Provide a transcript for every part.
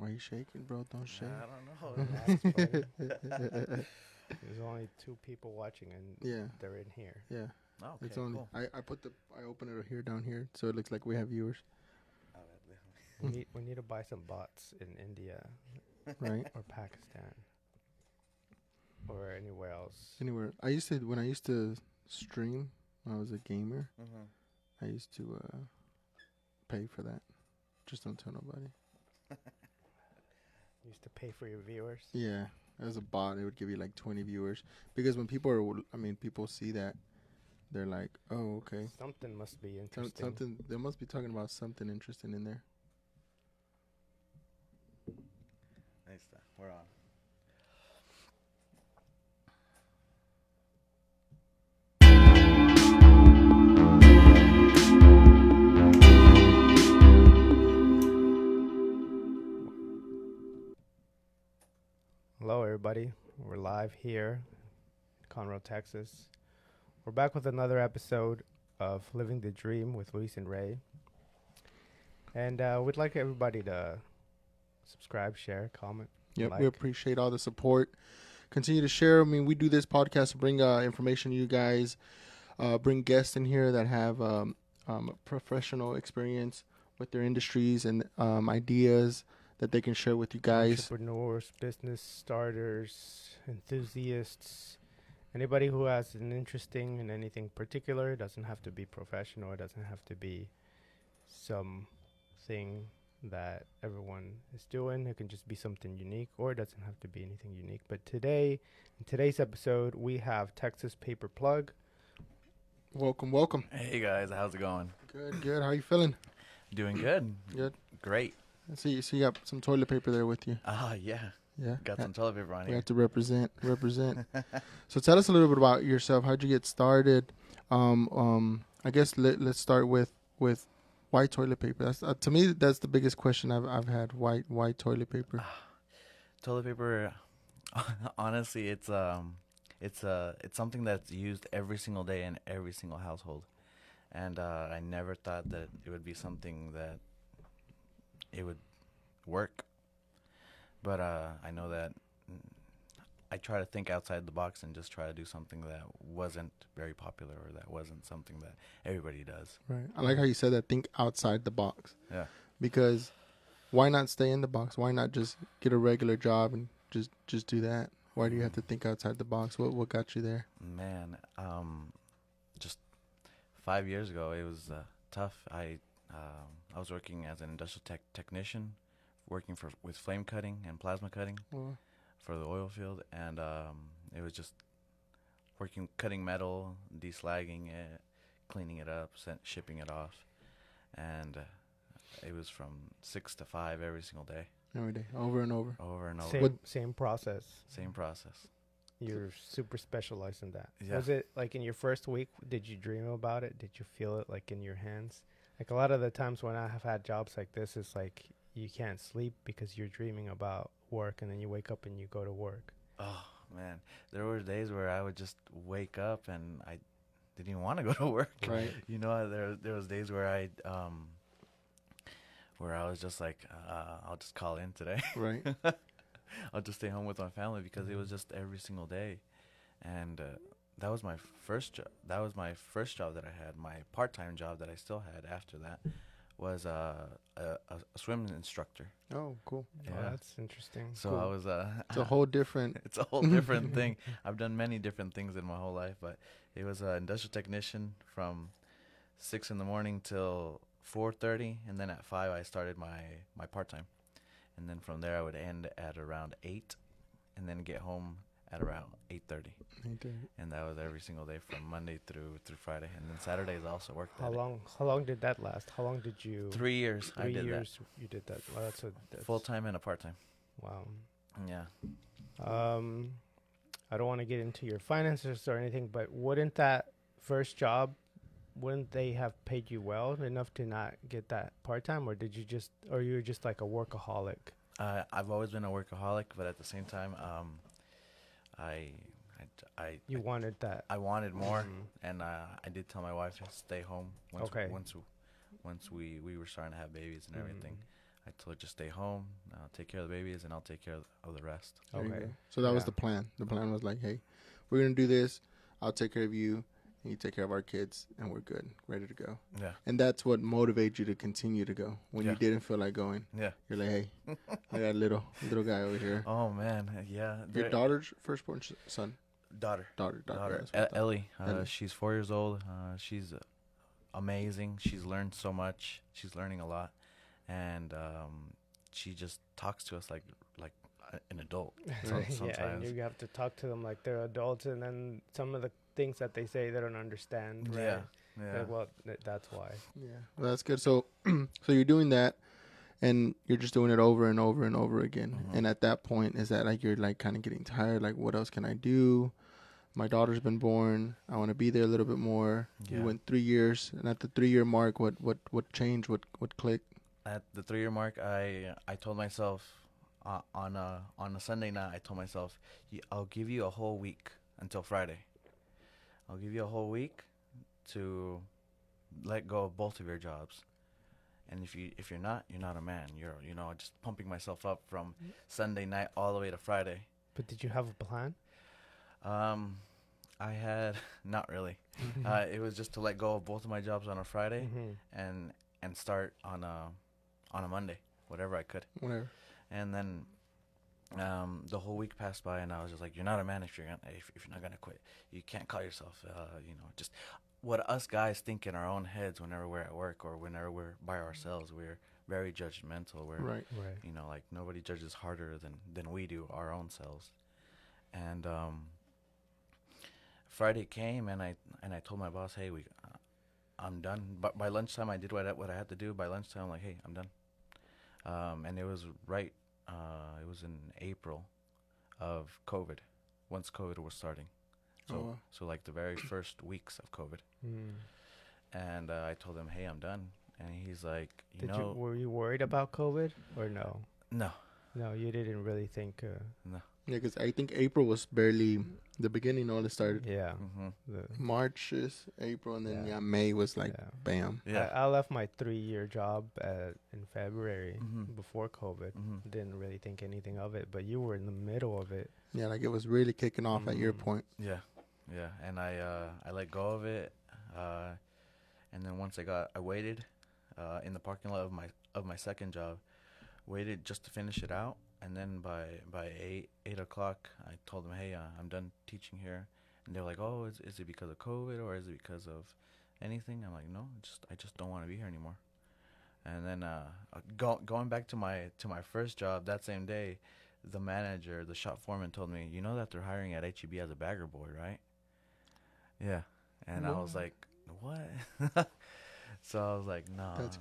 Why are you shaking, bro? Don't shake. I don't know. There's only 2 people watching, and Yeah, they're in here. yeah. Okay, It's only cool. I open it here down here, so it looks like we have viewers, We need to buy some bots in India right? or Pakistan or anywhere else. Anywhere. When I used to stream when I was a gamer, I used to pay for that. Just don't tell nobody. Used to pay for your viewers. Yeah, as a bot, it would give you like 20 viewers because when people see that, they're like, oh, okay. Something must be interesting. Something they must be talking about something interesting in there. Nice. We're on. Hello, everybody. We're live here in Conroe, Texas. We're back with another episode of Living the Dream with Luis and Ray. And we'd like everybody to subscribe, share, comment. Yep, like. we appreciate all the support. Continue to share. I mean, we do this podcast to bring information to you guys, bring guests in here that have professional experience with their industries and ideas that they can share with you guys. Entrepreneurs, business starters, enthusiasts, anybody who has an interesting in anything particular. It doesn't have to be professional. It doesn't have to be something that everyone is doing. It can just be something unique, or it doesn't have to be anything unique. But today, in today's episode, we have Texas Paper Plug. Welcome. Hey guys, how's it going? Good. How are you feeling? Doing good. Good. Great. So you got some toilet paper there with you. Yeah. Yeah. Got some toilet paper on We here. have to represent. So tell us a little bit about yourself. How'd you get started? I guess let's start with why toilet paper. That's to me that's the biggest question I've had. Why toilet paper? Toilet paper. Honestly, it's something that's used every single day in every single household, and I never thought that it would be something that it would work. But I know that I try to think outside the box and just try to do something that wasn't very popular or that wasn't something that everybody does. Right. I like how you said that. Think outside the box. Yeah. Because why not stay in the box? Why not just get a regular job and just do that? Why do you have to think outside the box? What got you there? Man, just 5 years ago, it was tough. I was working as an industrial technician, working with flame cutting and plasma cutting Well, for the oil field, and it was just cutting metal, deslagging it, cleaning it up, shipping it off, and it was from 6 to 5 every single day, every day, over and over. over and over. Same process. Same process. You're super specialized in that. Yeah. Was it like in your first week? Did you dream about it? Did you feel it like in your hands? Like a lot of the times when I have had jobs like this, it's like you can't sleep because you're dreaming about work, and then you wake up and you go to work. Oh man, there were days where I would just wake up and I didn't even want to go to work. Right. You know, there was days where I was just like, I'll just call in today. Right. I'll just stay home with my family because it was just every single day, and that was my first job. That was my first job that I had. My part-time job that I still had after that was a swim instructor. Oh, cool. Oh, Yeah. that's interesting. So Cool. I was It's a whole different. it's a whole different thing. I've done many different things in my whole life, but it was an industrial technician from 6 in the morning till 4:30, and then at 5 I started my part-time. And then from there I would end at around 8 and then get home at around 8:30. And that was every single day from Monday through Friday. And then Saturdays I also worked How at it. long did that last? How long did you? 3 years I 3 did years you did that. Well, that's that. Full-time and a part-time. Wow. Yeah. I don't want to get into your finances or anything, but wouldn't that first job, wouldn't they have paid you well enough to not get that part-time, or you were just like a workaholic? I've always been a workaholic, but at the same time, You wanted that. I wanted more, Mhm. and I did tell my wife to stay home once Okay. once we were starting to have babies and everything. Mhm. I told her just stay home, take care of the babies, and I'll take care of the rest. There you Okay. go. So that was Yeah. the plan. The plan was like, hey, we're going to do this. I'll take care of you. And you take care of our kids. And we're good. Ready to go. Yeah, And that's what motivates you to continue to go. When you Yeah. didn't feel like going. yeah. You're like, hey, I got a little guy over here. Oh man, yeah. Your daughter's firstborn son? daughter. Daughter. Daughter, that's what I thought. Ellie. Ellie. She's 4 years old. She's amazing. She's learned so much. She's learning a lot, and she just talks to us like an adult. Yeah, and Sometimes. you have to talk to them like they're adults, and then some of the things that they say they don't understand. Right? Yeah, yeah. Well, that's why. Yeah. Well, that's good. So, so you're doing that. And you're just doing it over and over and over again. Mhm. And at that point, is that like you're like kind of getting tired? Like, what else can I do? My daughter's been born. I want to be there a little bit more. Yeah. You went 3 years, and at the 3-year mark, what changed? What clicked? At the 3 year mark, I told myself on a Sunday night, I told myself, I'll give you a whole week until Friday. I'll give you a whole week to let go of both of your jobs. And if you're not a man. You're just pumping myself up from Sunday night all the way to Friday. But did you have a plan? I had not really. It was just to let go of both of my jobs on a Friday Mhm. and start on a Monday, whatever I could. Whatever. And then the whole week passed by, and I was just like, "You're not a man if you're not gonna quit. You can't call yourself, just what us guys think in our own heads whenever we're at work or whenever we're by ourselves. We're very judgmental. We're Right. Right. like nobody judges harder than we do our own selves. And Friday came, and I told my boss, "Hey, I'm done." But by lunchtime, I did what I had to do. By lunchtime, I'm like, "Hey, I'm done." And it was right. It was in April of COVID, once COVID was starting. So, Oh, wow. so like the very first weeks of COVID. Mm. And I told him, "Hey, I'm done." And he's like, Were you worried about COVID or no? no, No, you didn't really think. no. Yeah, because I think April was barely the beginning. All it started. Yeah. Mm-hmm. March is April, and then Yeah. May was like Yeah. bam. Yeah. I left my 3-year job in February Mhm. before COVID. Mm-hmm. Didn't really think anything of it, but you were in the middle of it. Yeah, like it was really kicking off at your Mhm. point. Yeah, yeah. And I let go of it. And then once I waited in the parking lot of my second job, waited just to finish it out. And then by 8 o'clock, I told them, "Hey, I'm done teaching here." And they're like, "Oh, is it because of COVID or is it because of anything?" I'm like, "No, I just don't want to be here anymore." And then going back to my first job that same day, the manager, the shop foreman, told me, "You know that they're hiring at HEB as a bagger boy, right?" Yeah, and I was What? like, "What?" So I was like, "No, That's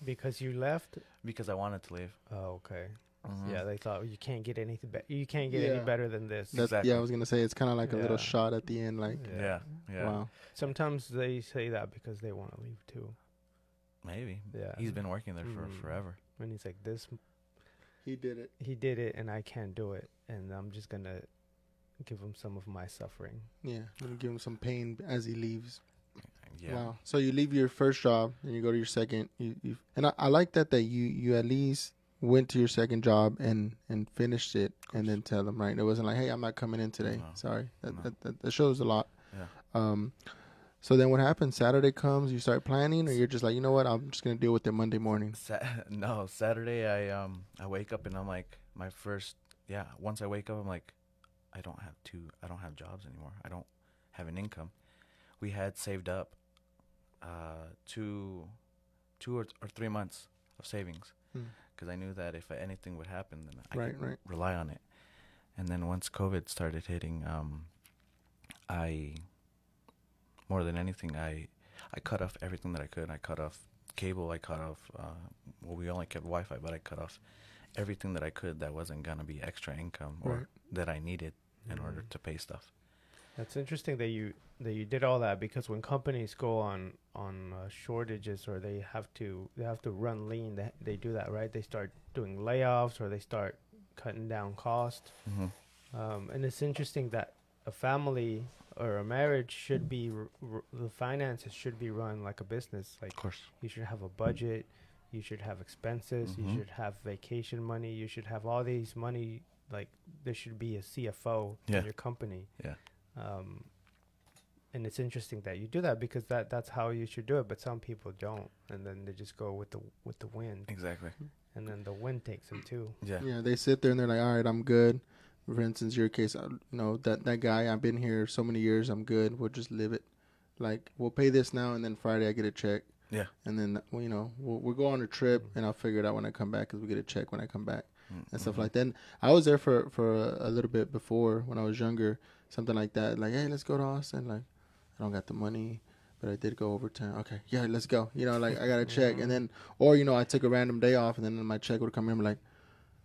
Because you left? because I wanted to leave." Oh, okay. Mhm. Yeah, they thought you can't get anything you can't get any Yeah. better than this. That's, Exactly. Yeah, I was gonna say it's kind of like a little Yeah. shot at the end. Like, Yeah, yeah, wow. Sometimes they say that because they want to leave too. maybe. Yeah. He's been working there for Mm. forever. And he's like, He did it. he did it and I can't do it. And I'm just going to give him some of my suffering. Yeah, gonna give him some pain as he leaves. Yeah. Wow. So you leave your first job and you go to your second. And I like that you at least went to your second job and finished it and then tell them, right. It wasn't like, hey, I'm not coming in today. No. Sorry. No. That shows a lot. Yeah. So then what happens? Saturday comes, you start planning, or you're just like, you know what? I'm just gonna deal with it Monday morning. No, Saturday I wake up and I'm like, once I wake up I'm like, I don't have jobs anymore. I don't have an income. We had saved up 2 or 3 months of savings Hmm. because I knew that if anything would happen, then I Right, could right. rely on it. And then once COVID started hitting, I more than anything I cut off everything that I could. I cut off cable. I cut off we only kept Wi-Fi, but I cut off everything that I could that wasn't gonna be extra income or Right. that I needed in order Mhm. to pay stuff. That's interesting that you did all that, because when companies go on shortages or they have to run lean, they do that, right? They start doing layoffs or they start cutting down cost. Mm-hmm. And it's interesting that a family or a marriage should be the finances should be run like a business. Like Of course. you should have a budget. you should have expenses, you Mhm. should have vacation money, you should have all these money. Like there should be a CFO Yeah. in your company. Yeah. And it's interesting that you do that because that's how you should do it. But some people don't, and then they just go with the wind, Exactly. and then the wind takes them too. Yeah. Yeah, they sit there and they're like, all right, I'm good. For instance, your case, that guy, I've been here so many years, I'm good. We'll just live it. Like, we'll pay this now, and then Friday I get a check. Yeah. And then, we'll go on a trip, and I'll figure it out when I come back because we get a check when I come back and stuff like that. And I was there for a little bit before when I was younger, something like that. Like, hey, let's go to Austin. Like, I don't got the money, but I did go overtime. Okay, yeah, let's go. Like, I got a check. And then, or, I took a random day off, and then my check would come in. I'm like,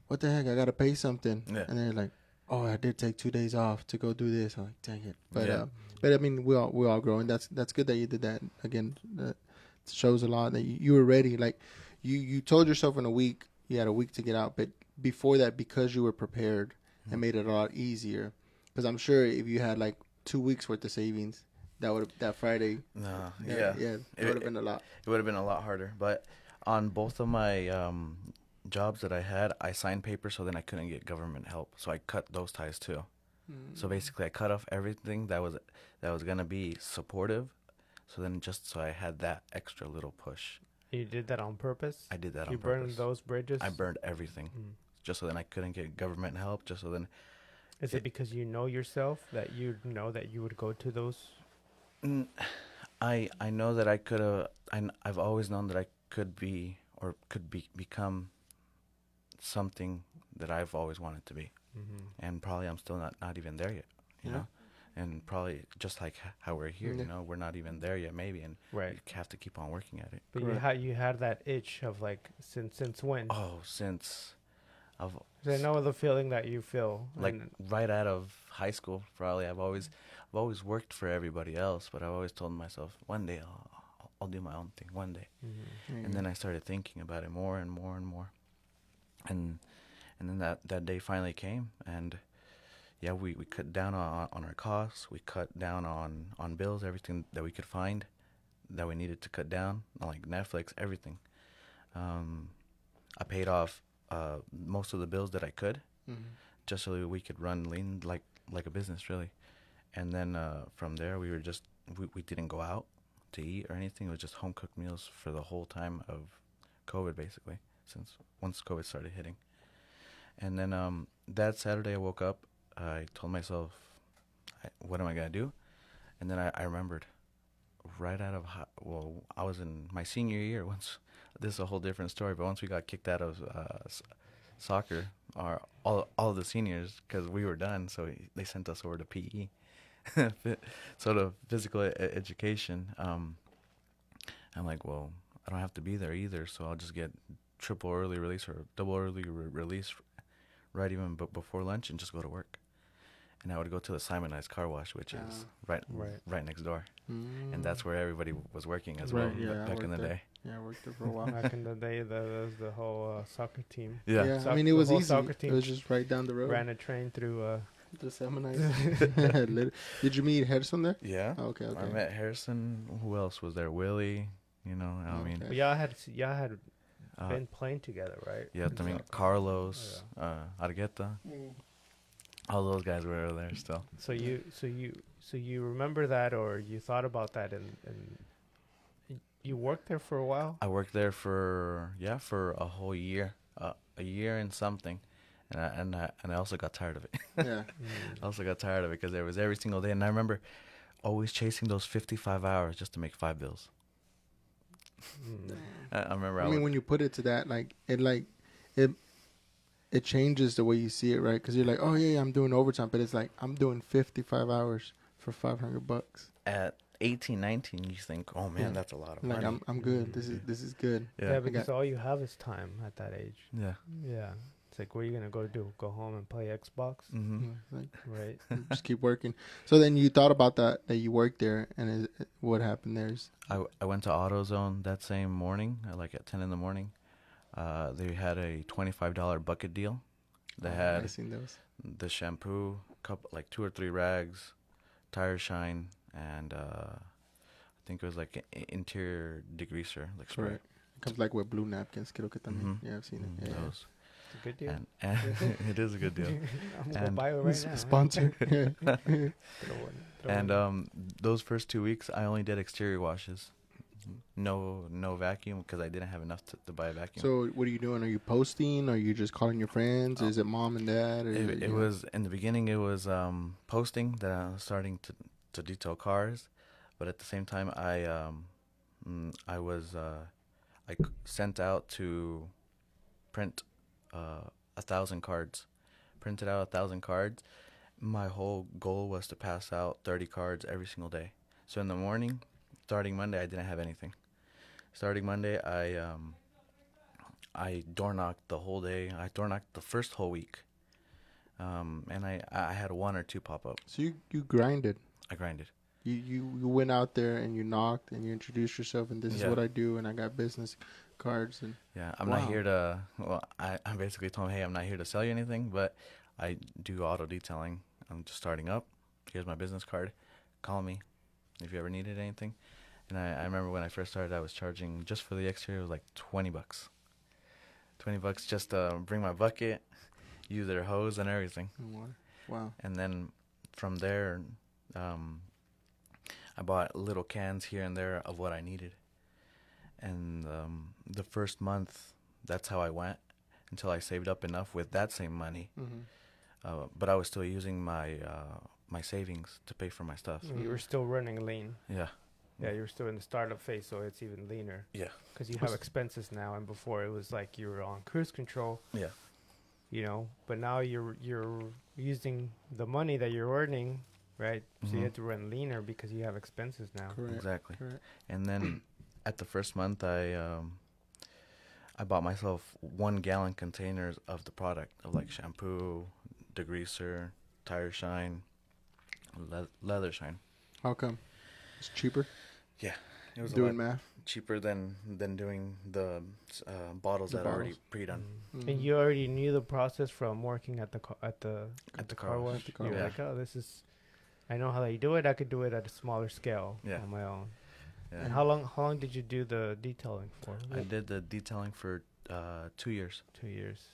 what the heck? I got to pay something. Yeah. And they're like, oh, I did take 2 days off to go do this. I'm like, dang it. But, Yeah. but I mean, we all grow, and that's good that you did that. Again, that shows a lot that you were ready. Like, you told yourself in a week, you had a week to get out. But before that, because you were prepared, it made it a lot easier. Because I'm sure if you had, like, 2 weeks worth of savings, that Friday. No. Yeah, Yeah. it would have been a lot. It would have been a lot harder. But on both of my jobs that I had, I signed papers so then I couldn't get government help. So I cut those ties too. So basically, I cut off everything that was gonna be supportive. So then, just so I had that extra little push. You did that on purpose? I did that on You purpose. burned those bridges? I burned everything, just so then I couldn't get government help. Just so then, Is it because you know yourself that you know that you would go to those? I know that I could have. I've always known that I could be or become something that I've always wanted to be. And probably I'm still not even there yet, you know, and probably just like how we're here, we're not even there yet, maybe, and Right. you have to keep on working at it. But you had that itch of like since when? Oh, since I've 'Cause I know the feeling that you feel. like and right out of high school, probably I've always worked for everybody else, but I've always told myself one day I'll do my own thing one day. And then I started thinking about it more and more and more, and then that day finally came, and yeah, we cut down on our costs, we cut down on bills, everything that we could find that we needed to cut down, like Netflix, everything. I paid off most of the bills that I could, just so we could run lean like a business, really. And then from there, we didn't go out to eat or anything. It was just home cooked meals for the whole time of COVID, basically, once COVID started hitting. And then that Saturday, I woke up. I told myself, "What am I gonna do?" And then I remembered, right out of I was in my senior year. Once this is a whole different story, but once we got kicked out of soccer, all of the seniors, because we were done, so they sent us over to PE, sort of physical education. I'm like, well, I don't have to be there either, so I'll just get triple early release or double early release right even before lunch and just go to work. And I would go to the Simonized Car Wash, which is right next door. And that's where everybody was working as well back in the day. Yeah, I worked there for a while. back in the day, that was the whole soccer team. Yeah. I mean, it The was whole easy. soccer It team was just right down the road. ran a train through. The Seminites. Did you meet Harrison there? Yeah. Oh, okay. I met Harrison. Who else was there? Willie. I mean, Okay. Y'all had been playing together, right? yeah, I mean, Carlos, Argueta. All those guys were there still. So you remember that, or you thought about that, and you worked there for a while? I worked there for a whole year, a year and something, and I also got tired of it. Yeah. I also got tired of it because there was every single day, and I remember always chasing those 55 hours just to make 5 bills. I remember. I mean, when you put it to that, it changes the way you see it, right? Because you're like, oh yeah, I'm doing overtime, but it's like I'm doing 55 hours for $500. At 18, 19, you think, oh man, Yeah. that's a lot of Like money. I'm good. This is good. Yeah, because all you have is time at that age. Yeah. Yeah, it's like, what are you gonna go do? Go home and play Xbox, Mm-hmm. Yeah, like, right? just keep working. So then you thought about that you worked there, and what happened there is I went to AutoZone that same morning, like at 10 in the morning. They had a $25 bucket deal. They had I've seen those. the shampoo, like 2 or 3 rags, tire shine, and I think it was like an interior degreaser, like spray. Right. Comes like with blue napkins. Creo que también. Mhm. Yeah, I've seen it. Yeah. Those. It's a good deal. And it is a good deal. I'm gonna And- buy it right now. Sponsor. Yeah. Throw And one. those first 2 weeks, I only did exterior washes. No vacuum because I didn't have enough to buy a vacuum. So what are you doing? Are you posting? Are you just calling your friends? Is it mom and dad? Or It, you it know? was in the beginning. It was posting that I was starting to detail cars, but at the same time, I sent out to print 1,000 cards. Printed out 1,000 cards. My whole goal was to pass out 30 cards every single day. So in the morning, starting Monday, I didn't have anything. Starting Monday, I door knocked the whole day. I door knocked the first whole week. And I had 1 or 2 pop up. So you grinded. I grinded. You went out there and you knocked and you introduced yourself and this is Yeah. what I do and I got business cards and Yeah, I'm Wow. not here to. Well, I basically told him, hey, I'm not here to sell you anything, but I do auto detailing. I'm just starting up. Here's my business card. Call me if you ever needed anything. And I remember when I first started, I was charging just for the exterior, it was like $20. $20 just to bring my bucket, use their hose and everything. water. Wow. And then from there, I bought little cans here and there of what I needed. And the first month, that's how I went until I saved up enough with that same money. Mm-hmm. But I was still using my my savings to pay for my stuff. You were still running lean. Yeah. Yeah, you were still in the startup phase, so it's even leaner. Yeah. Because you have expenses now, and before it was like you were on cruise control. Yeah. You know, but now you're using the money that you're earning, right? So you Mhm. have to run leaner because you have expenses now. Correct. Exactly. Correct. And then at the first month, I bought myself 1-gallon containers of the product of like shampoo, degreaser, tire shine, leather shine. How come? It's cheaper. It was Doing a lot math. cheaper than doing the bottles The that are already bottles. pre-done. Mhm. And you already knew the process from working at the At the car car wash. wash. At the car You're wash. like, oh, this is. I know how they do it. I could do it at a smaller scale Yeah. on my own. Yeah. And how long did you do the detailing for? I did the detailing for 2 years. 2 years.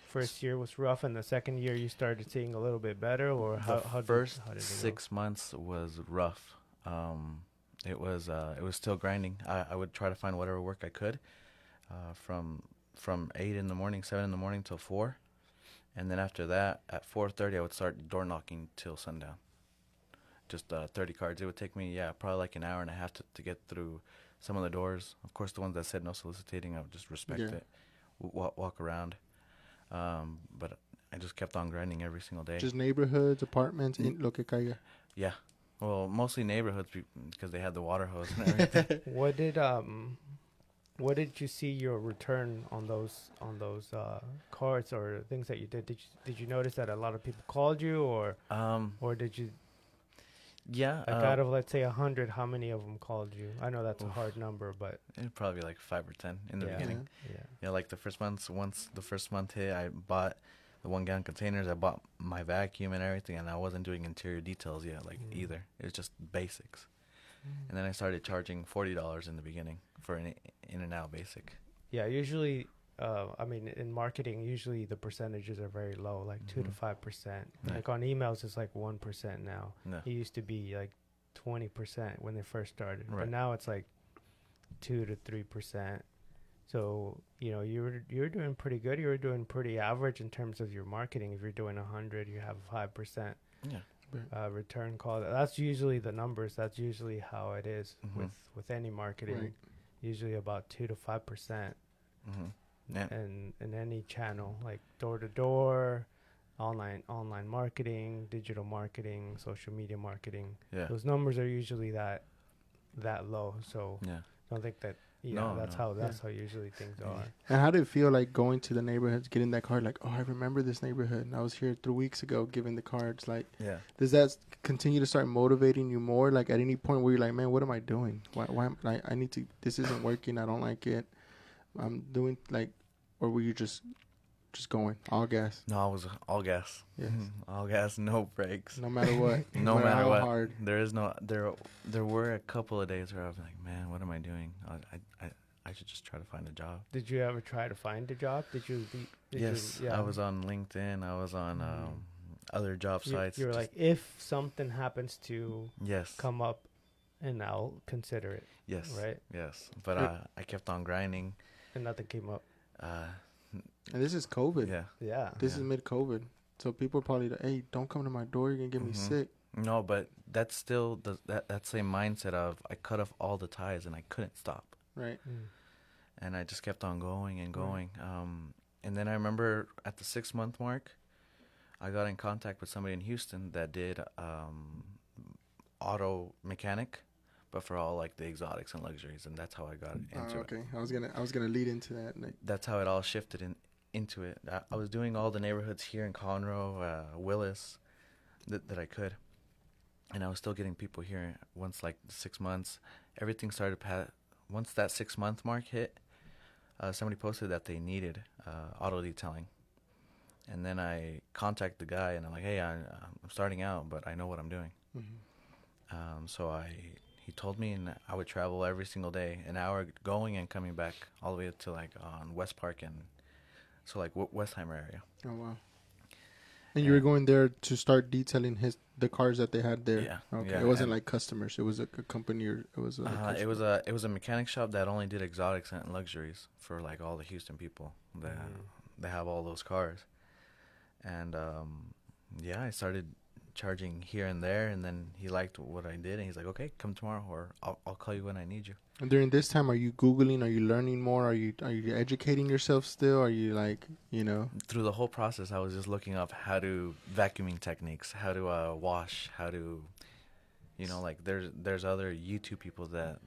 First year was rough, and the second year you started seeing a little bit better, or The how first did it go? 6 months was rough. It was still grinding. I would try to find whatever work I could, from 8 in the morning, 7 in the morning till 4, and then after that at 4:30 I would start door knocking till sundown. Just 30 cards. It would take me probably like an hour and a half to get through some of the doors. Of course, the ones that said no soliciting, I would just respect Yeah. it, walk around. But I just kept on grinding every single day. Just neighborhoods, apartments, in lo que caiga. Yeah. Well, mostly neighborhoods because they had the water hose and everything. What did you see your return on those cards or things that you did? Did you notice that a lot of people called you, or did you, Yeah. like, out of, let's say 100, how many of them called you? I know that's a hard number, but It'd probably be like 5 or 10 in the Yeah. beginning. yeah. Yeah, like the first month. Once the first month hit, I bought the 1-gallon containers. I bought my vacuum and everything, and I wasn't doing interior details yet, either. It was just basics. And then I started charging $40 in the beginning for an in and out basic. Yeah, usually, I mean, in marketing, usually the percentages are very low, like 2 to Mhm. 5%. Yeah. Like on emails, it's like 1% now. No. It used to be like 20% when they first started, but Right. now it's like 2 to 3%. So you're doing pretty good. You're doing pretty average in terms of your marketing. If you're doing 100, you have 5% Yeah. return call. That's usually the numbers. That's usually how it is Mhm. with any marketing. Right. Usually about 2 to 5%. Mm-hmm. Yeah. And in any channel, like door to door, online marketing, digital marketing, social media marketing, Yeah. those numbers are usually that low. So Yeah. don't think that No, that's no. how usually things Yeah. are. And how did it feel like going to the neighborhoods, getting that card? Like, oh, I remember this neighborhood, and I was here 3 weeks ago giving the cards. Like, Yeah. does that continue to start motivating you more? Like, at any point where you're like, man, what am I doing? Why am I need to? This isn't working. I don't like it. I'm doing like, or were you just going all gas? No, I was all gas. Yes. All gas, no brakes. No matter what. No matter how what. hard. There is no there. There were a couple of days where I was like, man, what am I doing? I should just try to find a job. Did you ever try to find a job? Yes, I was on LinkedIn. I was on other job sites. You were like, if something happens to yes, come up, and I'll consider it. yes, Right. yes. But I kept on grinding. And nothing came up. And this is COVID. Yeah. Yeah. This is mid-COVID. So people are probably like, hey, don't come to my door. You're going to get me sick. No, but that's still that same mindset of I cut off all the ties and I couldn't stop. Right. And I just kept on going and going. And then I remember at the 6-month mark, I got in contact with somebody in Houston that did auto mechanic, but for all like the exotics and luxuries, and that's how I got into it. Okay, I was gonna lead into that. Like, That's how it all shifted into it. I was doing all the neighborhoods here in Conroe, Willis, that I could, and I was still getting people here. Once like 6 months, everything started. Once that 6-month mark hit, somebody posted that they needed auto detailing, and then I contacted the guy and I'm like, hey, I'm starting out, but I know what I'm doing. So he told me, and I would travel every single day, an hour going and coming back, all the way to like on West Park and so like Westheimer area. oh wow! And you were going there to start detailing the cars that they had there. Yeah. Okay. Yeah, It wasn't like customers. It was a company, or it was. It was a mechanic shop that only did exotics and luxuries for like all the Houston people that they have all those cars, and I started charging here and there, and then he liked what I did, and he's like, okay, come tomorrow, or I'll call you when I need you. And during this time, are you Googling? Are you learning more? Are you educating yourself still? Are you like, Through the whole process, I was just looking up how to vacuuming techniques, how to wash, how to, like there's other YouTube people that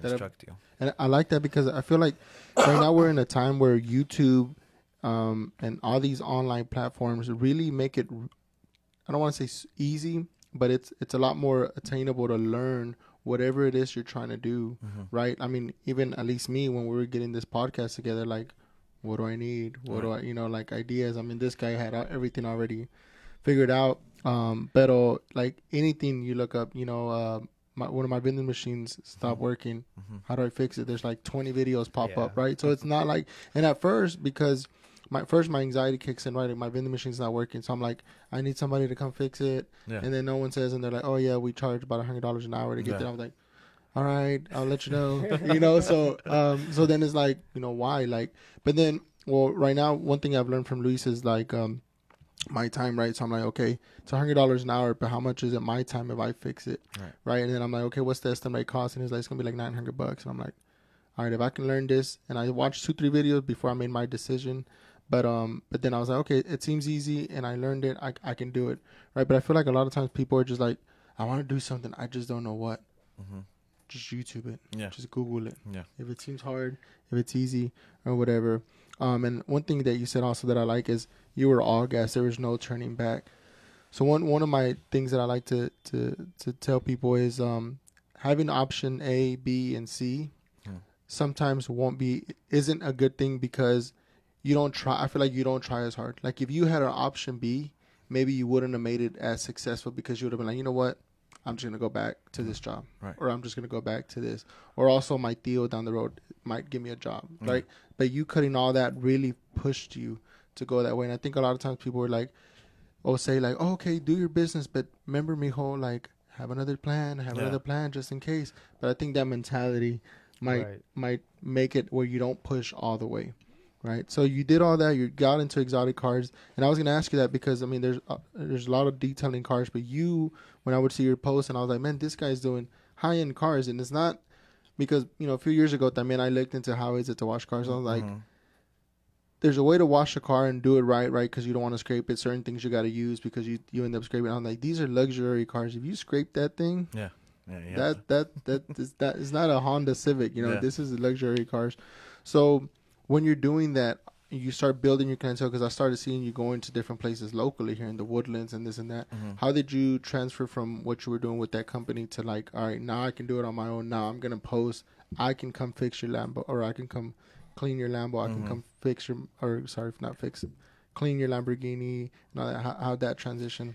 instruct you. And I like that because I feel like right now we're in a time where YouTube and all these online platforms really make it, I don't want to say easy, but it's a lot more attainable to learn whatever it is you're trying to do, right? I mean, even at least me, when we were getting this podcast together, like, what do I need? What do I, like ideas? I mean, this guy had everything already figured out. But like anything you look up, one of my vending machines stopped working. How do I fix it? There's like 20 videos pop up, right? So it's not like, and at first, because my anxiety kicks in, right? My vending machine's not working. So I'm like, I need somebody to come fix it. Yeah. And then no one says, and they're like, oh yeah, we charge about $100 an hour to get there. I was like, all right, I'll let you know. So then it's like, why? Like, but then, well, right now, one thing I've learned from Luis is like, my time, right? So I'm like, okay, it's $100 an hour, but how much is it my time if I fix it? Right. And then I'm like, okay, what's the estimate cost? And he's like, it's going to be like $900. And I'm like, all right, if I can learn this, and I watched 2-3 videos before I made my decision. But then I was like, okay, it seems easy, and I learned it. I can do it, right? But I feel like a lot of times people are just like, I want to do something, I just don't know what. Just YouTube it. Yeah. Just Google it. Yeah. If it seems hard, if it's easy, or whatever. And one thing that you said also that I like is you were all gas. There was no turning back. So one of my things that I like to tell people is having option A, B, and C sometimes isn't a good thing because you don't try. I feel like you don't try as hard. Like if you had an option B, maybe you wouldn't have made it as successful because you would have been like, you know what, I'm just gonna go back to this job, or I'm just gonna go back to this, or also my Theo down the road might give me a job, right? But you cutting all that really pushed you to go that way. And I think a lot of times people are like, say like, oh, okay, do your business, but remember, mijo, like have another plan, another plan just in case. But I think that mentality might make it where you don't push all the way. Right, so you did all that. You got into exotic cars, and I was gonna ask you that because I mean, there's a lot of detailing cars, but when I would see your posts, and I was like, man, this guy's doing high end cars, and it's not because a few years ago, I looked into how is it to wash cars. I was like, there's a way to wash a car and do it right, because you don't want to scrape it. Certain things you got to use because you end up scraping. I'm like, these are luxury cars. If you scrape that thing, that is not a Honda Civic. This is luxury cars. So when you're doing that, you start building your clientele, because I started seeing you going to different places locally here in the Woodlands and this and that. How did you transfer from what you were doing with that company to like, all right, now I can do it on my own. Now I'm going to post. I can come fix your Lambo, or I can come clean your Lambo. I can come fix your, or sorry, not fix it, clean your Lamborghini. And all that. How'd that transition?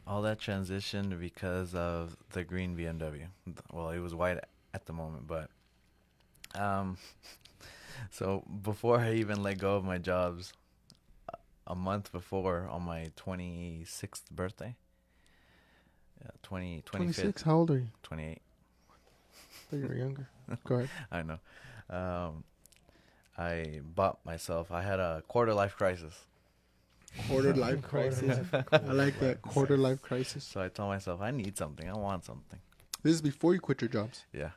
All that transitioned because of the green BMW. Well, it was white at the moment, but Um, so before I even let go of my jobs, a month before, on my 26th birthday, 25th, 26. How old are you? 28. I thought you were younger. Go ahead. I know. I bought myself. I had a quarter life crisis. Quarter life crisis. I like that. Quarter life crisis. So I told myself, I need something. I want something. This is before you quit your jobs. Yeah.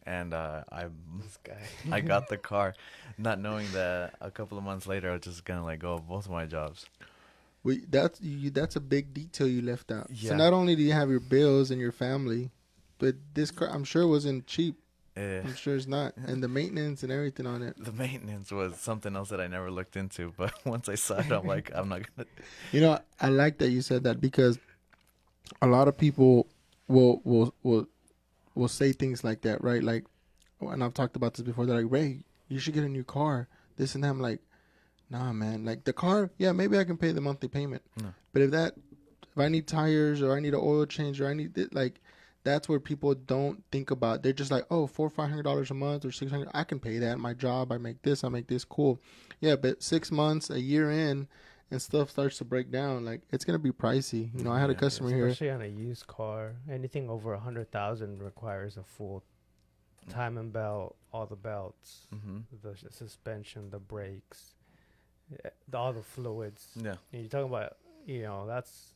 And This guy. I got the car, not knowing that a couple of months later I was just gonna let go of both of my jobs. That's a big detail you left out. Yeah. So not only do you have your bills and your family, but this car, I'm sure, wasn't cheap. I'm sure it's not. And the maintenance and everything on it. The maintenance was something else that I never looked into, but once I saw it, I'm like, I'm not gonna. You know, I like that you said that, because a lot of people will say things like that, right? Like, and I've talked about this before. They're like, Ray, you should get a new car. This and that. I'm like, nah, man. Like the car, yeah, maybe I can pay the monthly payment. No. But if I need tires or I need an oil change or I need like, that's where people don't think about. They're just like, oh, $400 or $500 a month or $600. I can pay that. My job, I make this, cool. Yeah, but 6 months, a year in, and stuff starts to break down. Like, it's gonna be pricey. You know, I had a customer here. Especially on a used car. Anything over 100,000 requires a full timing belt, all the belts, the suspension, the brakes, all the fluids. Yeah. And you're talking about, that's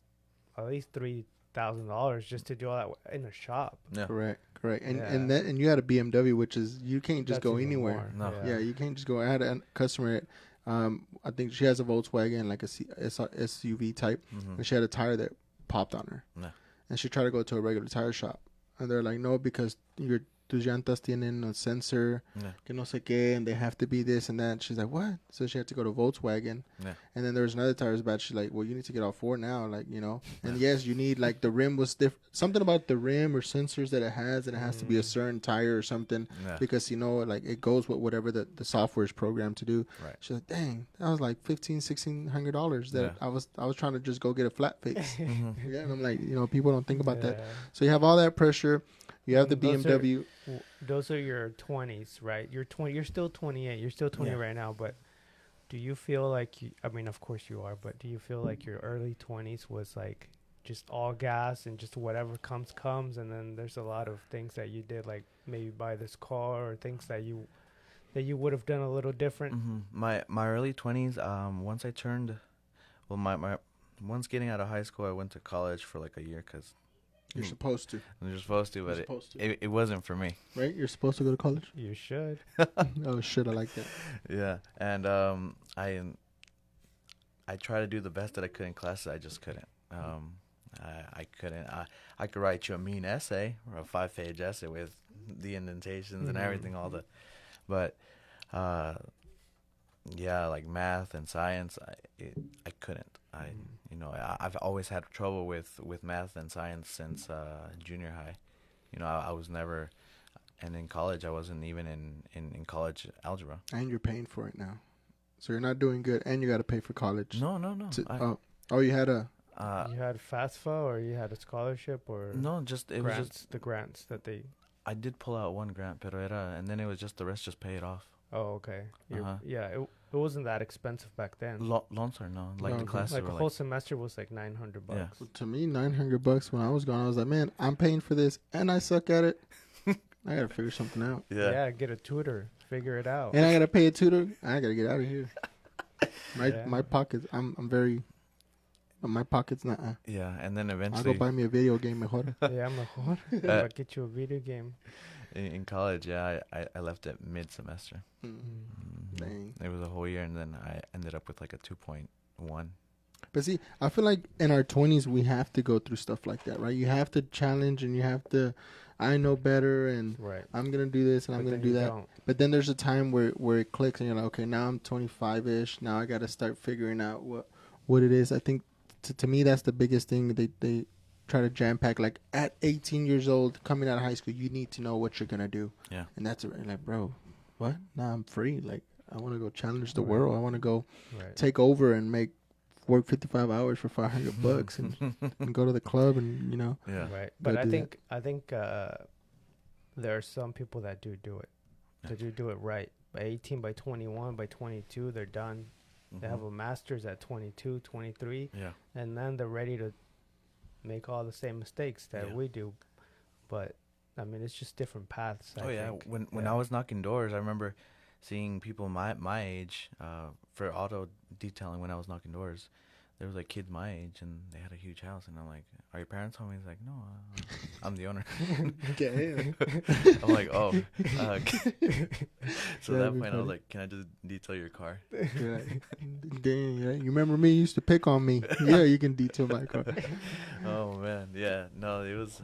at least $3,000 just to do all that in a shop. Yeah. Correct. And you had a BMW, which is, you can't just That's go even anywhere. more. No. Yeah, you can't just go. I had a customer, I think she has a Volkswagen, like a SUV type, and she had a tire that popped on her. No. And she tried to go to a regular tire shop, and they're like, no, because tus llantas tienen a sensor, que no sé qué, and they have to be this and that. She's like, what? So she had to go to Volkswagen. Yeah. And then there was another tire bad. She's like, well, you need to get all four now, like, you know. And yes, you need, like, the rim was different. Something about the rim or sensors that it has, and it has to be a certain tire or something, because, like, it goes with whatever the software is programmed to do. Right. She's like, dang, that was like $1,600 that I was trying to just go get a flat fix. Yeah, and I'm like, people don't think about that. So you have all that pressure. You have the BMW. Those are your 20s, right? You're still 28. You're still 20 right now, but do you feel like of course you are, but do you feel like your early 20s was like just all gas and just whatever comes, and then there's a lot of things that you did, like maybe buy this car or things that you would have done a little different? My early 20s, once I turned, my once getting out of high school, I went to college for like a year because you're supposed to. You're supposed to, but it wasn't for me. Right? You're supposed to go to college? You should. Oh, shit. I like that. Yeah. And I tried to do the best that I could in classes. I just couldn't. I couldn't. I could write you a mean essay or a 5-page essay with the indentations and everything, but like math and science, I couldn't. I've always had trouble with math and science since junior high. I was never, and in college I wasn't even in college algebra. And you're paying for it now, so you're not doing good, and you got to pay for college. No. You had a. You had FAFSA, or you had a scholarship, or no? Just it grants, was just the grants that they. I did pull out one grant, and then it was just the rest. Just pay it off. Oh, okay. Yeah, it wasn't that expensive back then. Loans are no, like the classes like were a whole semester was like $900. Yeah. Well, to me, $900 when I was gone, I was like, man, I'm paying for this, and I suck at it. I gotta figure something out. Yeah, get a tutor, figure it out. And I gotta pay a tutor. I gotta get out of here. My pockets. I'm very. My pockets not. Yeah, and then eventually I'll go buy me a video game mejor. Yeah, mejor. I'll get you a video game. In college, I left it mid-semester. Dang. It was a whole year, and then I ended up with like a 2.1. But see, I feel like in our 20s, we have to go through stuff like that, right? You have to challenge, and you have to, I know better, and I'm going to do this, and I'm going to do that. But then there's a time where it clicks, and you're like, okay, now I'm 25-ish. Now I got to start figuring out what it is. I think, to me, that's the biggest thing. They try to jam pack, like at 18 years old, coming out of high school, you need to know what you're gonna do. Yeah, and that's like, bro, what? Nah, I'm free. Like, I want to go challenge the world. I want to go take over and work 55 hours for $500 and go to the club and Right. But I think there are some people that do it. that you do it right. By 18, by 21, by 22, they're done. They have a master's at 22, 23, Yeah. and then they're ready to make all the same mistakes that we do. But I mean, it's just different paths. I think. When I was knocking doors, I remember seeing people my age for auto detailing. When I was knocking doors, there was like kids my age, and they had a huge house, and I'm like, "Are your parents home?" He's like, "No, I'm the owner." Okay. I'm like, "Oh." So at that That'd be point, I was funny. like, "Can I just detail your car?" Yeah. Dang, yeah. You remember me? You used to pick on me. Yeah, you can detail my car. Oh man, yeah. No, it was.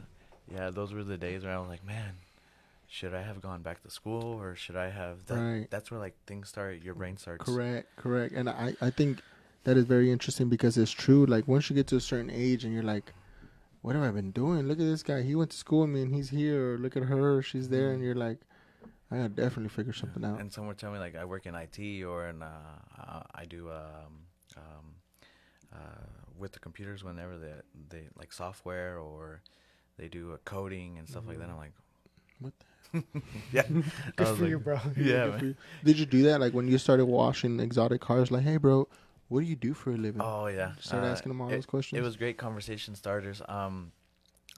Yeah, those were the days where I was like, "Man, should I have gone back to school, or should I have?" Right. That's where like things start. Your brain starts. Correct. And I think that is very interesting because it's true. Like once you get to a certain age and you're like, what have I been doing? Look at this guy. He went to school with me and he's here. Or look at her. She's there. And you're like, I gotta definitely figure something out. And some were telling me like I work in IT or in I do with the computers whenever they like software or they do coding and stuff like that. I'm like, What yeah, Good I was for you, like, bro. Yeah, Good for man. you. Did you do that? Like when you started washing exotic cars, like, hey, bro, what do you do for a living? Oh yeah. Start asking them all those questions. It was great conversation starters. I